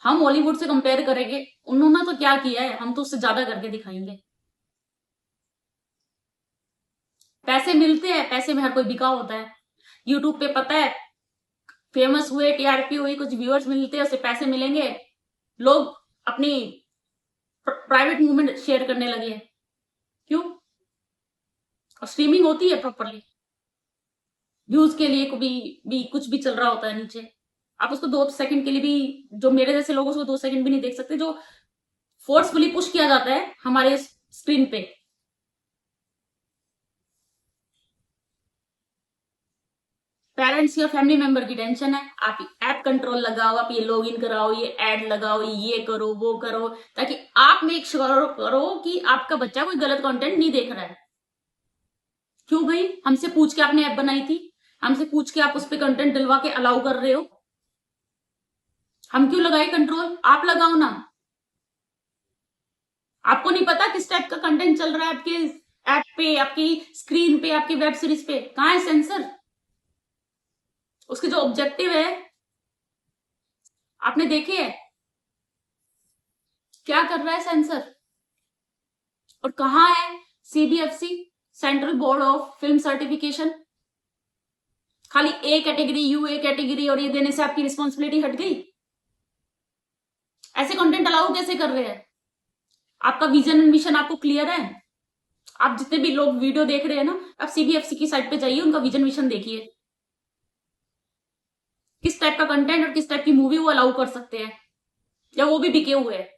Speaker 1: हम हॉलीवुड से कंपेयर करेंगे, उन्होंने तो क्या किया है, हम तो उससे ज्यादा करके दिखाएंगे। पैसे मिलते हैं, पैसे में हर कोई बिका होता है। यूट्यूब पे पता है, फेमस हुए, टीआरपी हुई, कुछ व्यूअर्स मिलते हैं, उससे पैसे मिलेंगे, लोग अपनी प्राइवेट मूवमेंट शेयर करने लगे हैं। क्यों? और स्ट्रीमिंग होती है प्रॉपरली, व्यूज के लिए भी कुछ भी चल रहा होता है नीचे, आप उसको 2 सेकंड के लिए भी, जो मेरे जैसे लोग उसको 2 सेकंड भी नहीं देख सकते, जो फोर्सफुली पुश किया जाता है हमारे स्क्रीन पे। पेरेंट्स या फैमिली मेंबर की टेंशन है, आप ऐप कंट्रोल लगाओ, आप ये लॉग इन कराओ, ये ऐड लगाओ, ये करो, वो करो, ताकि आप मेक श्योर करो कि आपका बच्चा कोई गलत कंटेंट नहीं देख रहा है। क्यों भाई? हमसे पूछ के आपने ऐप बनाई थी, हमसे पूछ के आप उस पर कंटेंट डलवा के अलाउ कर रहे हो, हम क्यों लगाए कंट्रोल? आप लगाओ ना। आपको नहीं पता किस टाइप का कंटेंट चल रहा है आपके ऐप पे, आपकी स्क्रीन पे, आपकी वेब सीरीज पे? कहां है सेंसर? उसके जो ऑब्जेक्टिव है आपने देखे है, क्या कर रहा है सेंसर? और कहां है CBFC, central board of film certification? खाली ए कैटेगरी, यूए कैटेगरी और ये देने से आपकी रिस्पॉन्सिबिलिटी हट गई? ऐसे कंटेंट अलाउ कैसे कर रहे हैं? आपका विजन एंड मिशन आपको क्लियर है? आप जितने भी लोग वीडियो देख रहे हैं ना, आप सीबीएफसी की साइट पे जाइए, उनका विजन मिशन देखिए, किस टाइप का कंटेंट और किस टाइप की मूवी वो अलाउ कर सकते हैं, या वो भी बिके हुए हैं।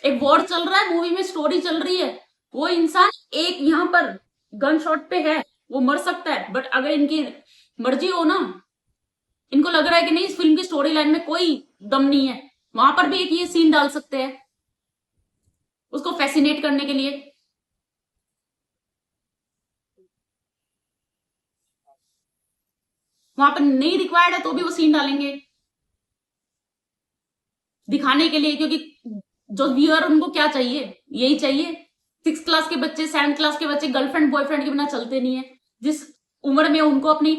Speaker 1: एक वॉर चल रहा है, मूवी में स्टोरी चल रही है, वो इंसान एक यहाँ पर गन शॉट पे है, वो मर सकता है, बट अगर इनकी मर्जी हो ना, इनको लग रहा है कि नहीं इस फिल्म की स्टोरी लाइन में कोई दम नहीं है, वहां पर भी एक ये सीन डाल सकते हैं उसको फैसिनेट करने के लिए। वहां पर नहीं रिक्वायर्ड है तो भी वो सीन डालेंगे दिखाने के लिए, क्योंकि जो व्यूअर उनको क्या चाहिए, यही चाहिए। 6 क्लास के बच्चे, 7 क्लास के बच्चे गर्लफ्रेंड बॉयफ्रेंड के बिना चलते नहीं है। जिस उम्र में उनको अपनी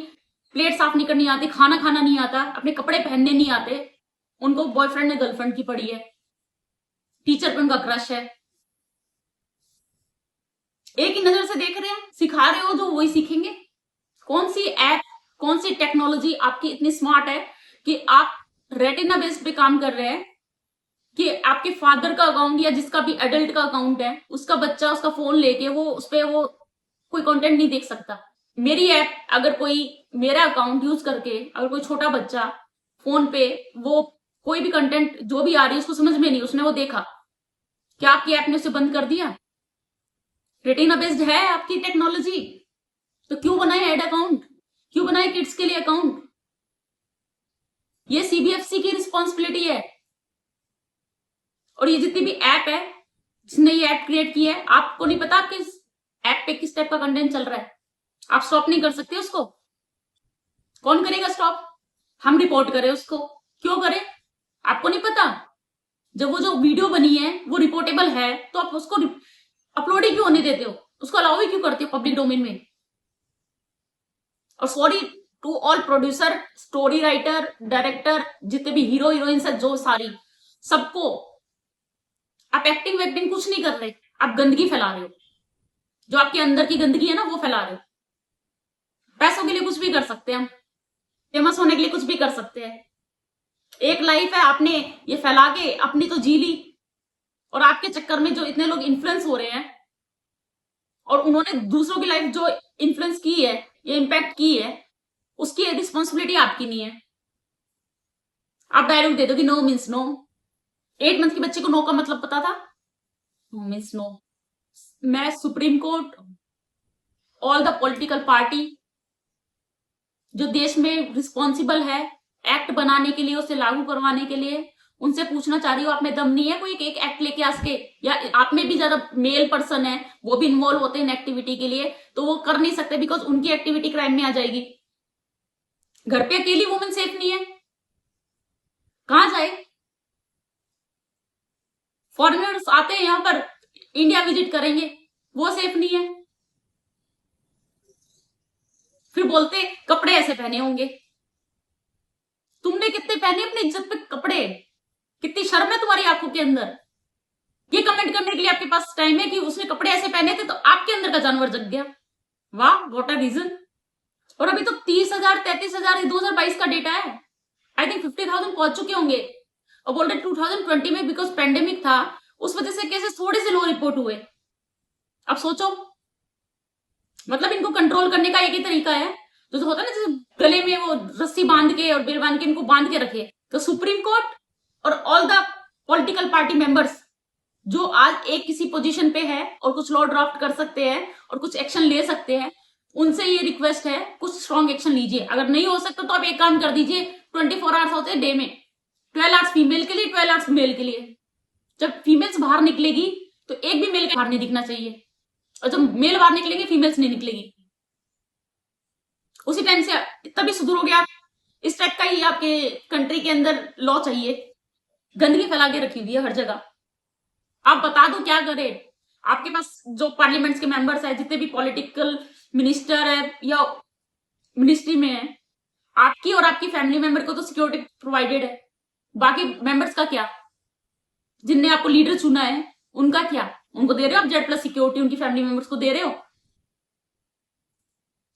Speaker 1: प्लेट साफ नहीं करनी आती, खाना खाना नहीं आता, अपने कपड़े पहनने नहीं आते, उनको बॉयफ्रेंड ने गर्लफ्रेंड की पड़ी है, टीचर पे उनका क्रश है। एक ही नजर से देख रहे हैं, सिखा रहे हो जो वही सीखेंगे। कौन सी ऐप, कौन सी टेक्नोलॉजी आपकी इतनी स्मार्ट है कि आप रेटिना बेस पे काम कर रहे हैं कि आपके फादर का अकाउंट या जिसका भी एडल्ट का अकाउंट है, उसका बच्चा उसका फोन लेके वो उस पर वो कोई कंटेंट नहीं देख सकता। मेरी ऐप अगर कोई, मेरा अकाउंट यूज करके अगर कोई छोटा बच्चा फोन पे वो कोई भी कंटेंट जो भी आ रही है उसको समझ में नहीं, उसने वो देखा, क्या आपकी ऐप ने उसे बंद कर दिया? रेटिना बेस्ड है आपकी टेक्नोलॉजी, तो क्यों बनाए एड अकाउंट, क्यों बनाए किड्स के लिए अकाउंट? ये सीबीएफसी की रिस्पॉन्सिबिलिटी है। और ये जितनी भी ऐप है, जिसने ये ऐप क्रिएट की है, आपको नहीं पता आपके ऐप पे किस टाइप का कंटेंट चल रहा है, आप स्टॉप नहीं कर सकते उसको। कौन करेगा स्टॉप? हम रिपोर्ट करें उसको? क्यों करें? आपको नहीं पता? जब वो जो वीडियो बनी है वो रिपोर्टेबल है तो आप उसको अपलोड ही क्यों होने देते हो, उसको अलाउ ही क्यों करते हो पब्लिक डोमेन में? और sorry to all producer, story writer, director, जितने भी हीरो हीरोइन है, जो सारी सबको, आप एक्टिंग वेक्टिंग कुछ नहीं कर रहे, आप गंदगी फैला रहे हो, जो आपके अंदर की गंदगी है ना वो फैला रहे हो। पैसों के लिए कुछ भी कर सकते हैं हम, फेमस होने के लिए कुछ भी कर सकते हैं। एक लाइफ है, आपने ये फैला के अपनी तो जी ली, और आपके चक्कर में जो इतने लोग इन्फ्लुएंस हो रहे हैं और उन्होंने दूसरों की लाइफ जो इन्फ्लुएंस की है या इम्पैक्ट की है, उसकी रिस्पॉन्सिबिलिटी आपकी नहीं है। आप डायरेक्ट दे दो कि नो मीन्स नो। 8 मंथ के बच्चे को नो का मतलब पता था? No means no. मैं supreme court, all the political party जो देश में रिस्पॉन्सिबल है एक्ट बनाने के लिए, उसे लागू करवाने के लिए, उनसे पूछना चाह रही हूँ, आप में दम नहीं है कोई एक एक्ट लेके आ सके? या आप में भी ज्यादा मेल पर्सन है, वो भी इन्वॉल्व होते हैं इन एक्टिविटी के लिए, तो वो कर नहीं सकते बिकॉज उनकी एक्टिविटी क्राइम में आ जाएगी। घर पे अकेली वुमेन सेफ नहीं है, कहां जाए? फॉरेनर्स आते हैं यहां पर, इंडिया विजिट करेंगे, वो सेफ नहीं है। फिर बोलते कपड़े ऐसे पहने होंगे। तुमने कितने पहने अपनी इज्जत पे कपड़े? कितनी शर्म है तुम्हारी आंखों के अंदर? ये कमेंट करने के लिए आपके पास टाइम है कि उसने कपड़े ऐसे पहने थे तो आपके अंदर का जानवर जग गया। वाह, व्हाट अ रीजन। और अभी तो 30,000 33,000 2022 का डेटा है, आई थिंक 50,000 पहुंच चुके होंगे। और बोल रहे 2020 में बिकॉज पेंडेमिक था उस वजह से केसेस थोड़े से लो रिपोर्ट हुए। अब सोचो, मतलब इनको कंट्रोल करने का एक ही तरीका है, जो होता है ना, जैसे गले में वो रस्सी बांध के और बेल बांध के इनको बांध के रखे, तो सुप्रीम कोर्ट और all the political party members जो आज एक किसी पोजीशन पे है और कुछ लॉ ड्राफ्ट कर सकते हैं और कुछ एक्शन ले सकते हैं, उनसे ये रिक्वेस्ट है कुछ स्ट्रॉन्ग एक्शन लीजिए। अगर नहीं हो सकता तो आप एक काम कर दीजिए, 24 आवर्स होते हैं डे में, 12 आवर्स फीमेल के लिए, 12 आवर्स मेल के लिए। जब फीमेल्स बाहर निकलेगी तो एक भी मेल के बाहर नहीं दिखना चाहिए, और जब मेल बाहर निकलेंगे फीमेल्स नहीं निकलेगी। उसी टाइम से तभी सुधरोगे आप। इस टाइप का ही आपके कंट्री के अंदर लॉ चाहिए। गंदगी फैला के रखी हुई है हर जगह। आप बता दो क्या करे। आपके पास जो पार्लियामेंट्स के मेंबर्स है, जितने भी पॉलिटिकल मिनिस्टर है या मिनिस्ट्री में है, आपकी और आपकी फैमिली मेंबर को तो सिक्योरिटी प्रोवाइडेड है, बाकी मेंबर्स का क्या? जिनने आपको लीडर चुना है उनका क्या? उनको दे रहे हो आप जेड प्लस सिक्योरिटी, उनकी फैमिली मेंबर्स को दे रहे हो?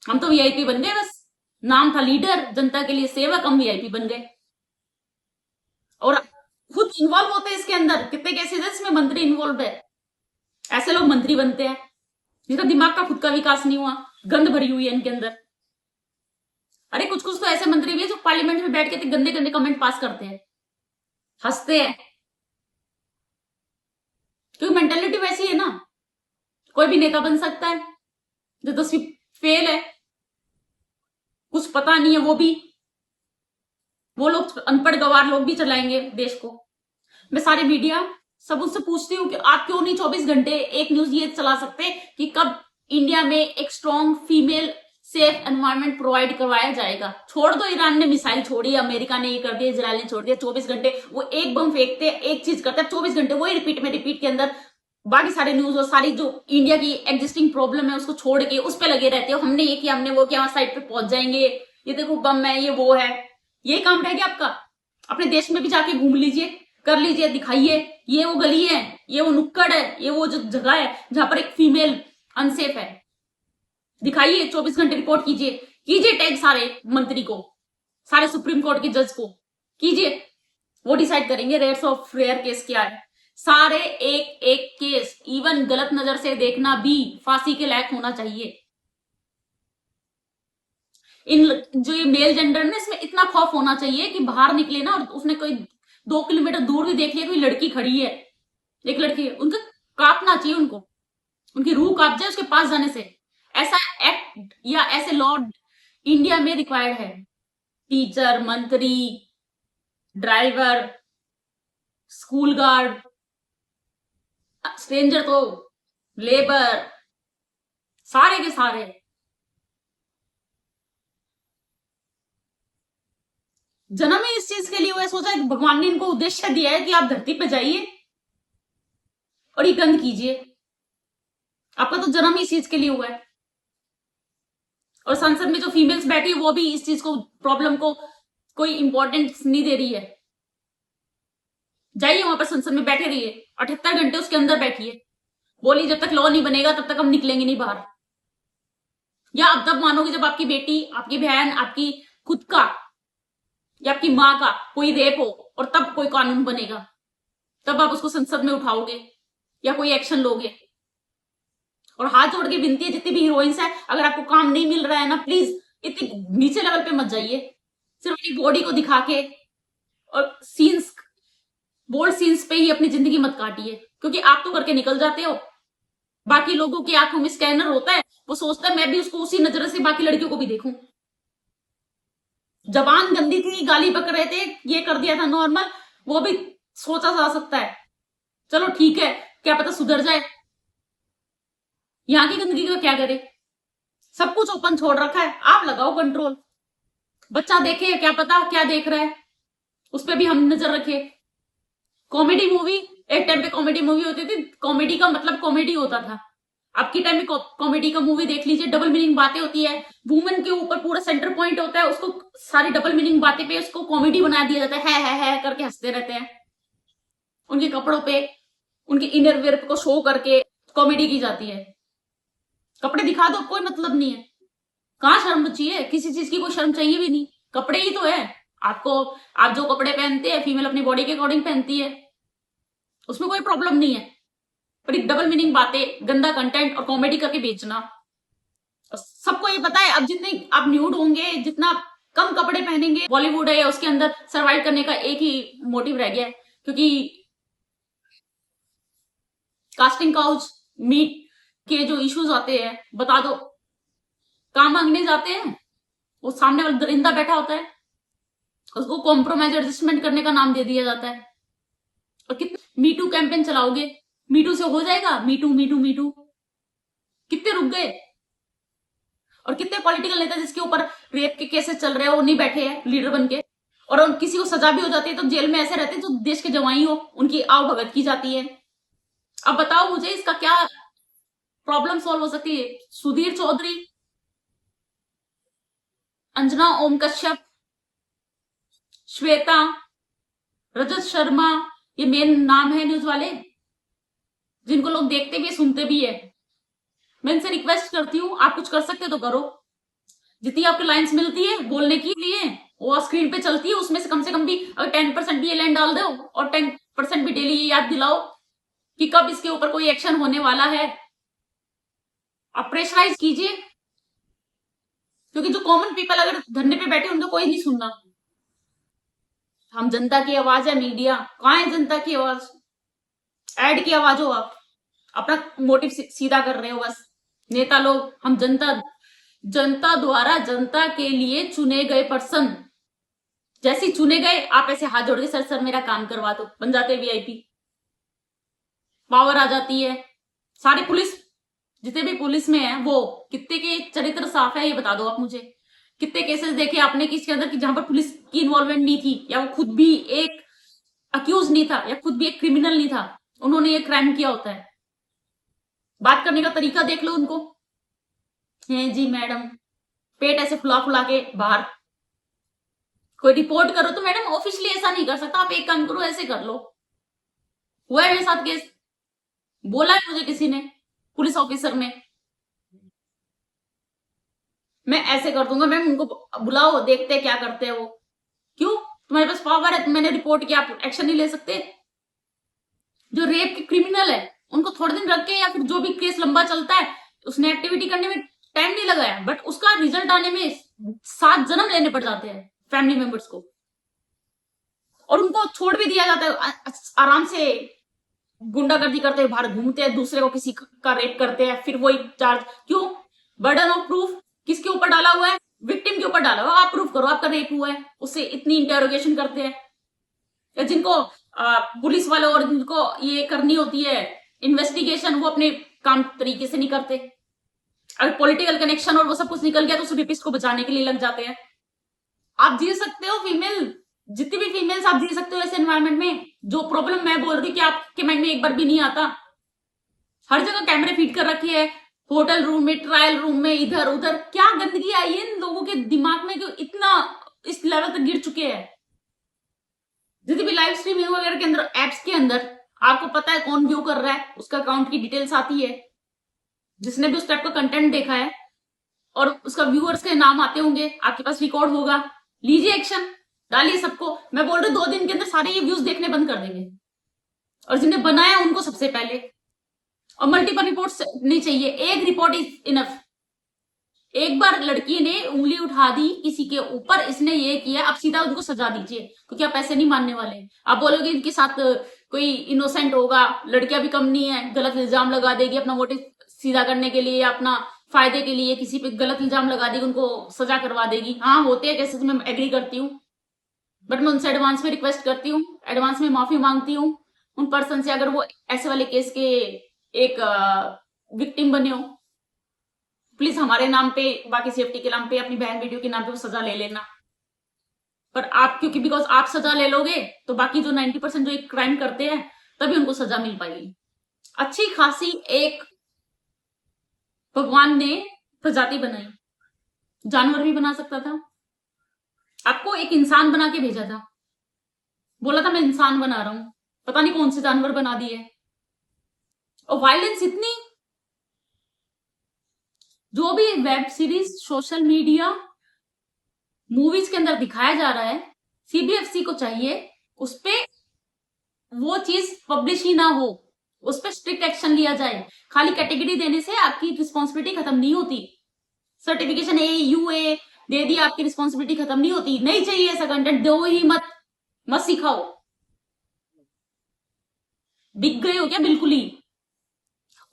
Speaker 1: हम तो वीआईपी बन गए, बस नाम था लीडर, जनता के लिए सेवक, हम वीआईपी बन गए। और खुद इन्वॉल्व होते हैं इसके अंदर। कितने केसेस है इसमें मंत्री इन्वॉल्व है। ऐसे लोग मंत्री बनते हैं जिनका दिमाग का खुद का विकास नहीं हुआ, गंद भरी हुई है इनके अंदर। अरे कुछ कुछ तो ऐसे मंत्री भी है जो पार्लियामेंट में बैठ के गंदे गंदे कमेंट पास करते हैं, हंसते हैं, क्योंकि मेंटेलिटी वैसी है ना। कोई भी नेता बन सकता है, जो 10वीं फेल है, कुछ पता नहीं है, वो लोग अनपढ़ गवार लोग भी चलाएंगे देश को। मैं सारी मीडिया सब उससे पूछती हूँ कि आप क्यों नहीं 24 घंटे एक न्यूज ये चला सकते कि कब इंडिया में एक strong female safe environment provide करवाया जाएगा। छोड़ दो, ईरान ने मिसाइल छोड़ी, अमेरिका ने ये कर दिया, इजराइल ने छोड़ दिया, 24 घंटे वो एक बम फेंकते, एक चीज करते, 24 घंटे वही रिपीट के अंदर बाकी सारे न्यूज और सारी जो इंडिया की एग्जिस्टिंग प्रॉब्लम है उसको छोड़ के उस पर लगे रहते हो। हमने ये किया, हमने वो किया, वहां साइड पे पहुंच जाएंगे, ये देखो बम है, ये वो है। ये काम रह गया आपका। अपने देश में भी जाके घूम लीजिए, कर लीजिए, दिखाइए ये वो गली है, ये वो नुक्कड़ है, ये वो जो जगह है जहां पर एक फीमेल अनसेफ है, दिखाइए। 24 घंटे रिपोर्ट कीजिए टैग सारे मंत्री को, सारे सुप्रीम कोर्ट के जज को कीजिए। वो डिसाइड करेंगे रेयर्स ऑफ रेयर केस क्या है। सारे एक एक केस, इवन गलत नजर से देखना भी फांसी के लायक होना चाहिए। इन जो ये मेल जेंडर ना, इसमें इतना खौफ होना चाहिए कि बाहर निकले ना और उसने कोई 2 किलोमीटर दूर भी देख लिया कोई लड़की खड़ी है, एक लड़की है, उनका कांपना चाहिए, उनकी रूह कांप जाए उसके पास जाने से। ऐसा एक्ट या ऐसे लॉ इंडिया में रिक्वायर्ड है। टीचर, मंत्री, ड्राइवर, स्कूल गार्ड, स्ट्रेंजर तो लेबर, सारे के सारे। जन्म ही इस चीज के लिए हुआ है। सोचा भगवान ने इनको उद्देश्य दिया है कि आप धरती पे जाइए और ये गंद कीजिए। आपका तो जन्म ही इस चीज के लिए हुआ है। और संसद में जो फीमेल्स बैठी है वो भी इस चीज को, प्रॉब्लम को कोई इंपॉर्टेंस नहीं दे रही है। जाइए वहां पर संसद में बैठे रहिए, 78 घंटे उसके अंदर बैठिए, बोलिए जब तक लॉ नहीं बनेगा तब तक हम निकलेंगे नहीं बाहर। या आप तब मानोगे जब आपकी बेटी, आपकी बहन, आपकी खुद का या आपकी माँ का कोई रेप हो और तब कोई कानून बनेगा, तब आप उसको संसद में उठाओगे या कोई एक्शन लोगे। और हाथ जोड़ के विनती है जितनी भी हीरोइंस है, अगर आपको काम नहीं मिल रहा है ना, प्लीज इतनी नीचे लेवल पे मत जाइए। सिर्फ अपनी बॉडी को दिखा के और सीन्स, बोल्ड सीन्स पे ही अपनी जिंदगी मत काटिए, क्योंकि आप तो करके निकल जाते हो। बाकी लोगों की आंखों में स्कैनर होता है, वो सोचता है मैं भी उसको उसी नजर से बाकी लड़कियों को भी देखूं। जबान गंदी थी, गाली बक रहे थे, ये कर दिया था नॉर्मल, वो भी सोचा जा सकता है, चलो ठीक है, क्या पता सुधर जाए। यहां की गंदगी का क्या करे। सब कुछ ओपन छोड़ रखा है, आप लगाओ कंट्रोल। बच्चा देखे, क्या पता क्या देख रहा है, उस पर भी हम नजर रखे। कॉमेडी मूवी, एक टाइम पे कॉमेडी मूवी होती थी, कॉमेडी का मतलब कॉमेडी होता था। अब की टाइम में कॉमेडी का मूवी देख लीजिए, डबल मीनिंग बातें होती है, वुमेन के ऊपर पूरा सेंटर पॉइंट होता है, उसको सारी डबल मीनिंग बातें पे उसको कॉमेडी बना दिया जाता है करके हंसते रहते हैं। उनके कपड़ों पे, उनके इनर वेयर को शो करके कॉमेडी की जाती है। कपड़े दिखा दो, कोई मतलब नहीं है। कहां शर्म बची है, किसी चीज की कोई शर्म चाहिए भी नहीं, कपड़े ही तो है। आपको, आप जो कपड़े पहनते हैं, फीमेल अपनी बॉडी के अकॉर्डिंग पहनती है, उसमें कोई प्रॉब्लम नहीं है। पर एक डबल मीनिंग बातें, गंदा कंटेंट और कॉमेडी करके बेचना, सबको ये पता है। अब जितने आप न्यूड होंगे, जितना कम कपड़े पहनेंगे, बॉलीवुड है या उसके अंदर सर्वाइव करने का एक ही मोटिव रह गया है। क्योंकि कास्टिंग काउच, मीट के जो इश्यूज आते हैं, बता दो, काम मांगने जाते हैं, वो सामने वाला दरिंदा बैठा होता है, उसको कॉम्प्रोमाइज एडजस्टमेंट करने का नाम दे दिया जाता है। और कितने मीटू कैंपेन चलाओगे, मीटू से हो जाएगा, मीटू मीटू मीटू, कितने रुक गए। और कितने पॉलिटिकल नेता जिसके ऊपर रेप के केसेस चल रहे हैं, वो नहीं बैठे हैं लीडर बन के, और किसी को सजा भी हो जाती है तो जेल में ऐसे रहते हैं जो देश के जवाई हो, उनकी आव भगत की जाती है। अब बताओ मुझे इसका क्या प्रॉब्लम सॉल्व हो सकती है। सुधीर चौधरी, अंजना ओम कश्यप, श्वेता, रजत शर्मा, ये मेन नाम है न्यूज वाले, जिनको लोग देखते भी सुनते भी है। मैं इनसे रिक्वेस्ट करती हूँ, आप कुछ कर सकते तो करो, जितनी आपको लाइंस मिलती है बोलने के लिए वो स्क्रीन पे चलती है, उसमें से कम भी अगर 10% भी ये लाइन डाल दो और 10% भी डेली ये याद दिलाओ कि कब इसके ऊपर कोई एक्शन होने वाला है। आप प्रेशराइज कीजिए, क्योंकि जो कॉमन पीपल अगर धरने पे बैठे उनको कोई नहीं सुनना। हम जनता की आवाज है, मीडिया कहाँ है जनता की आवाज? एड की आवाज हो आप, अपना मोटिव सीधा कर रहे हो बस। नेता लोग, हम जनता, जनता द्वारा जनता के लिए चुने गए पर्सन, जैसे ही चुने गए आप ऐसे हाथ जोड़ के सर सर मेरा काम करवा दो, बन जाते वीआईपी, पावर आ जाती है। सारी पुलिस, जितने भी पुलिस में है वो कितने के चरित्र साफ है ये बता दो आप मुझे। कितने केसेस देखे आपने किसके अंदर कि जहां पर पुलिस की इन्वॉल्वमेंट नहीं थी, या वो खुद भी एक अक्यूज नहीं था, या खुद भी एक क्रिमिनल नहीं था, उन्होंने ये क्राइम किया होता है। बात करने का तरीका देख लो उनको, है जी मैडम, पेट ऐसे फुला फुला के बाहर। कोई रिपोर्ट करो तो मैडम ऑफिशियली ऐसा नहीं कर सकता, आप एक काम करो ऐसे कर लो। हुआ है मेरे साथ केस, बोला है मुझे किसी ने, पुलिस ऑफिसर ने, मैं ऐसे कर दूंगा मैम, उनको बुलाओ देखते हैं क्या करते हैं वो। क्यों? तुम्हारे पास पावर है, मैंने रिपोर्ट किया, आप एक्शन नहीं ले सकते? जो रेप के क्रिमिनल है उनको थोड़े दिन रख के, या फिर जो भी केस लंबा चलता है उसने एक्टिविटी करने में टाइम नहीं लगाया, बट उसका रिजल्ट आने में 7 जन्म लेने पड़ जाते हैं फैमिली मेंबर्स को, और उनको छोड़ भी दिया जाता है। आराम से गुंडागर्दी करते हुए बाहर घूमते हैं, दूसरे को किसी का रेप करते हैं, फिर वही चार्ज। क्यों? बर्डन ऑफ प्रूफ किसके ऊपर डाला हुआ है? विक्टिम के ऊपर डाला हुआ है। आप प्रूफ करो आपका रेप हुआ है, उससे इतनी इंटेरोगेशन करते हैं। या जिनको पुलिस वाले और जिनको ये करनी होती है इन्वेस्टिगेशन, वो अपने काम तरीके से नहीं करते। अगर पॉलिटिकल कनेक्शन और वो सब कुछ निकल गया तो उस रेपिस्ट को बचाने के लिए लग जाते हैं। आप जी सकते हो फीमेल, जितनी भी फीमेल्स आप जी सकते हो ऐसे एनवायरमेंट में। जो प्रॉब्लम मैं बोल रही कि आपके माइंड में एक बार भी नहीं आता, हर जगह कैमरे फीड कर रखे हैं, होटल रूम में, ट्रायल रूम में, इधर उधर। क्या गंदगी आई है इन लोगों के दिमाग में जो इतना इस लेवल तक गिर चुके हैं। जितनी भी लाइव स्ट्रीमिंग वगैरह के अंदर, एप्स के अंदर, आपको पता है कौन व्यू कर रहा है, उसका अकाउंट की डिटेल्स आती है। जिसने भी उस टाइप का कंटेंट देखा है और उसका व्यूअर्स के नाम आते होंगे, आपके पास रिकॉर्ड होगा, लीजिए एक्शन, डालिए सबको। मैं बोल रही हूँ 2 दिन के अंदर सारे ये व्यूज देखने बंद कर देंगे, और जिन्हें बनाया उनको सबसे पहले। और मल्टीपल रिपोर्ट नहीं चाहिए, एक रिपोर्ट इज इनफ। एक बार लड़की ने उंगली उठा दी किसी के ऊपर, इसने ये किया, अब सीधा उनको सजा दीजिए, क्योंकि आप ऐसे नहीं मानने वाले। आप बोलोगे इनके साथ कोई इनोसेंट होगा, लड़कियां भी कम नहीं है, गलत इल्जाम लगा देगी अपना मोटिव सीधा करने के लिए या अपना फायदे के लिए, किसी पे गलत इल्जाम लगा देगी, उनको सजा करवा देगी। हाँ होते हैं केसेस, मैं एग्री करती हूँ, बट मैं उनसे एडवांस में रिक्वेस्ट करती हूँ, एडवांस में माफी मांगती हूँ उन पर्सन से, अगर वो ऐसे वाले केस के एक विक्टिम बने हो। प्लीज हमारे नाम पे, बाकी सेफ्टी के नाम पे, अपनी बहन बेटियों के नाम पे वो सजा ले लेना। पर आप, क्योंकि बिकॉज आप सजा ले लोगे तो बाकी जो 90% जो एक क्राइम करते हैं तभी उनको सजा मिल पाएगी। अच्छी खासी एक भगवान ने प्रजाति बनाई, जानवर भी बना सकता था, आपको एक इंसान बना के भेजा था, बोला था मैं इंसान बना रहा हूं, पता नहीं कौन से जानवर बना दिए। और वायलेंस इतनी, जो भी web series, social media, movies के अंदर दिखाया जा रहा है, सीबीएफसी को चाहिए उस पे वो चीज पब्लिश ही ना हो, उस पर स्ट्रिक्ट एक्शन लिया जाए। खाली कैटेगरी देने से आपकी रिस्पॉन्सिबिलिटी खत्म नहीं होती। सर्टिफिकेशन ए दे दी, आपकी रिस्पॉन्सिबिलिटी खत्म नहीं होती। नहीं चाहिए ऐसा कंटेंट, दो ही मत, मत सिखाओ। बिक गए हो क्या? बिल्कुल ही।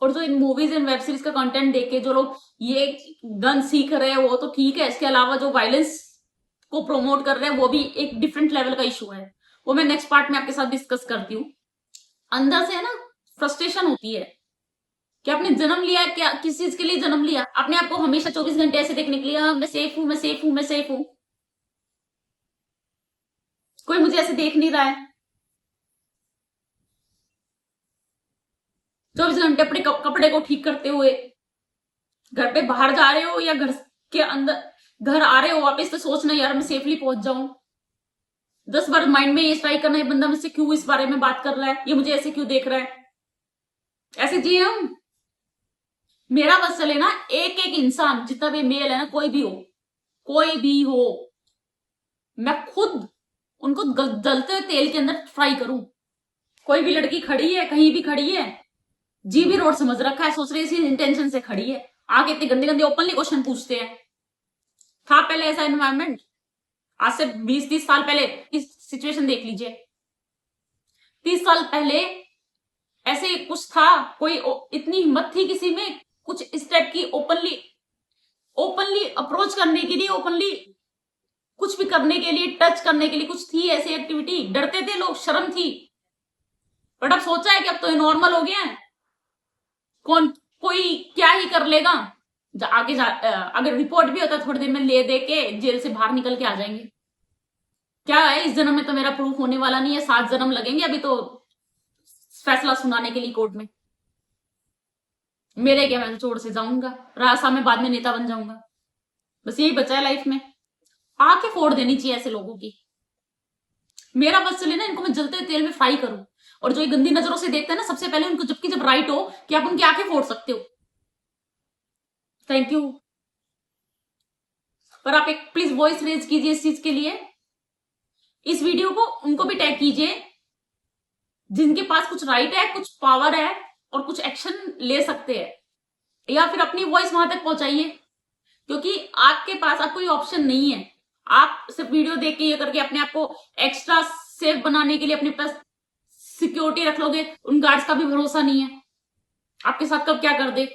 Speaker 1: और जो इन मूवीज एंड वेब सीरीज का कंटेंट देख के जो लोग ये गन सीख रहे हैं वो तो ठीक है, इसके अलावा जो वायलेंस को प्रोमोट कर रहे हैं वो भी एक डिफरेंट लेवल का इशू है। वो मैं नेक्स्ट पार्ट में आपके साथ डिस्कस करती हूँ। अंदर से है ना फ्रस्ट्रेशन होती है कि आपने जन्म लिया, क्या किस चीज के लिए जन्म लिया? अपने आप को हमेशा 24 घंटे ऐसे देखने के लिए, मैं सेफ हूं, मैं सेफ हूं, मैं सेफ हूं। कोई मुझे ऐसे देख नहीं रहा है। 24 घंटे अपने कपड़े को ठीक करते हुए, घर पे बाहर जा रहे हो या घर के अंदर, घर आ रहे हो वापस, तो सोचना यार मैं सेफली पहुंच जाऊं। 10 बार माइंड में ये स्ट्राइक करना है, बंदा मुझसे क्यों इस बारे में बात कर रहा है, ये मुझे ऐसे क्यों देख रहा है। ऐसे जिए हम। मेरा बस चले ना, एक एक इंसान जितना भी मेल है ना, कोई भी हो, कोई भी हो, मैं खुद उनको जलते हुए तेल के अंदर फ्राई करूं। कोई भी लड़की खड़ी है, कहीं भी खड़ी है, जी भी रोड समझ रखा है, सोच रही है इसी इंटेंशन से खड़ी है, आगे इतने गंदे गंदे ओपनली क्वेश्चन पूछते हैं। था पहले ऐसा एनवायरमेंट? आज से 20-30 साल पहले की सिचुएशन देख लीजिए। 30 साल पहले ऐसे कुछ था? कोई इतनी हिम्मत थी किसी में कुछ इस टाइप की ओपनली अप्रोच करने के लिए, ओपनली कुछ भी करने के लिए, टच करने के लिए कुछ थी ऐसी एक्टिविटी? डरते थे लोग, शर्म थी। बट अब सोचा है कि अब तो ये नॉर्मल हो गया है, कोई क्या ही कर लेगा। अगर रिपोर्ट भी होता थोड़ी देर में ले दे के जेल से बाहर निकल के आ जाएंगे। क्या है, इस जन्म में तो मेरा प्रूफ होने वाला नहीं है, 7 जन्म लगेंगे अभी तो फैसला सुनाने के लिए कोर्ट में। मेरे क्या, मैं तो चोर से जाऊंगा, रास्ता में बाद में नेता बन जाऊंगा। बस यही बचा है लाइफ में। आंखें फोड़ देनी चाहिए ऐसे लोगों की। मेरा बस चले ना, इनको मैं जलते हुए तेल में फ्राई करूं। और जो ये गंदी नजरों से देखते हैं ना, सबसे पहले उनको जब राइट हो कि आप उनकी आंखें फोड़ सकते हो। Thank you. पर आप एक प्लीज वॉइस रेज कीजिए इस चीज के लिए। इस वीडियो को उनको भी टैग कीजिए जिनके पास कुछ राइट है, कुछ पावर है और कुछ एक्शन ले सकते हैं, या फिर अपनी वॉइस वहां तक पहुंचाइए। क्योंकि आपके पास अब कोई ऑप्शन नहीं है। आप सिर्फ वीडियो देख के ये करके अपने आप को एक्स्ट्रा सेफ बनाने के लिए अपने पास सिक्योरिटी रख लोगे, उन गार्ड्स का भी भरोसा नहीं है आपके साथ कब क्या कर दे।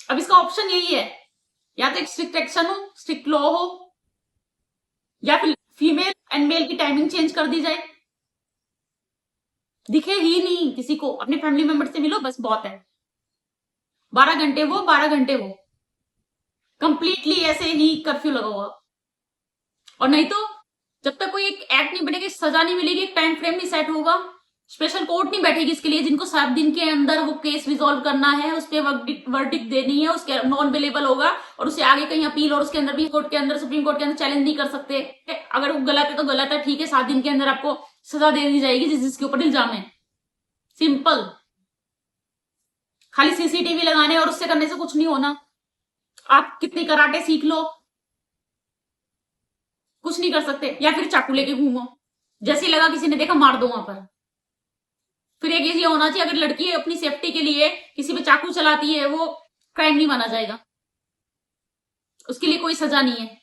Speaker 1: अब इसका ऑप्शन यही है, या तो एक स्ट्रिक्ट एक्शन हो, स्ट्रिक्ट लॉ हो, या फिर फीमेल एंड मेल की टाइमिंग चेंज कर दी जाए। दिखे ही नहीं किसी को, अपने फैमिली मेंबर से मिलो बस बहुत है। 12 घंटे वो, 12 घंटे वो, कंप्लीटली ऐसे ही कर्फ्यू लगा हुआ। और नहीं तो जब तक कोई एक एक्ट नहीं बनेगा, सजा नहीं मिलेगी, एक टाइम फ्रेम नहीं सेट होगा, स्पेशल कोर्ट नहीं बैठेगी इसके लिए, जिनको 7 दिन के अंदर वो केस रिजोल्व करना है, उस पर वर्डिक्ट देनी है, उसके नॉन अवेलेबल होगा और उसे आगे कहीं अपील, और उसके अंदर भी कोर्ट के अंदर, सुप्रीम कोर्ट के अंदर चैलेंज नहीं कर सकते। अगर वो गलत है तो गलत है, ठीक है, 7 दिन के अंदर आपको सजा दे दी जाएगी जिसके ऊपर इल्जाम है। सिंपल। खाली सीसीटीवी लगाने और उससे करने से कुछ नहीं होना। आप कितनी कराटे सीख लो, कुछ नहीं कर सकते। या फिर चाकू लेके घूमो, जैसे ही लगा किसी ने देखा मार दो वहां पर। फिर एक ये होना चाहिए, अगर लड़की अपनी सेफ्टी के लिए किसी पे चाकू चलाती है, वो क्राइम नहीं माना जाएगा, उसके लिए कोई सजा नहीं है।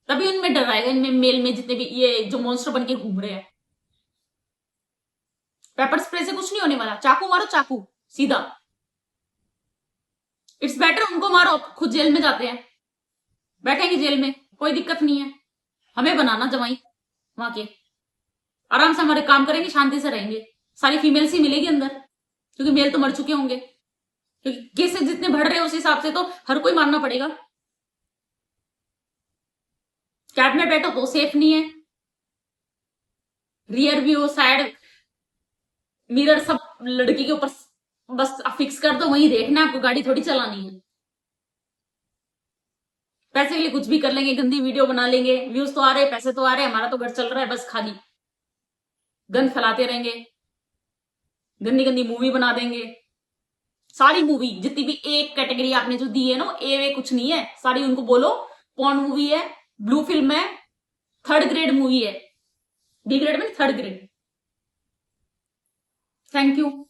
Speaker 1: तभी उनमें डर आएगा, इनमें मेल में जितने भी ये जो मॉन्स्टर बन के घूम रहे हैं। पेपर स्प्रे से कुछ नहीं होने वाला, चाकू मारो, चाकू सीधा। इट्स बेटर उनको मारो, खुद जेल में जाते हैं, बैठेंगे जेल में, कोई दिक्कत नहीं है। हमें बनाना जमाई वहां के, आराम से हमारे काम करेंगे, शांति से रहेंगे। सारी फीमेल्स ही मिलेगी अंदर, क्योंकि मेल तो मर चुके होंगे। क्योंकि केसेस जितने बढ़ रहे हैं उस हिसाब से तो हर कोई मानना पड़ेगा। कैब में बैठो तो सेफ नहीं है, रियर व्यू, साइड मिरर सब लड़की के ऊपर बस फिक्स कर दो, वहीं देखना, आपको गाड़ी थोड़ी चलानी है। पैसे के लिए कुछ भी कर लेंगे, गंदी वीडियो बना लेंगे, व्यूज तो आ रहे हैं, पैसे तो आ रहे हैं, हमारा तो घर चल रहा है, बस खाली गंद फैलाते रहेंगे, गंदी गंदी मूवी बना देंगे। सारी मूवी जितनी भी एक कैटेगरी आपने जो दी है ना, ए वे कुछ नहीं है, सारी उनको बोलो पॉर्न मूवी है, ब्लू फिल्म है, 3rd ग्रेड मूवी है। बी ग्रेड में 3rd ग्रेड। Thank you.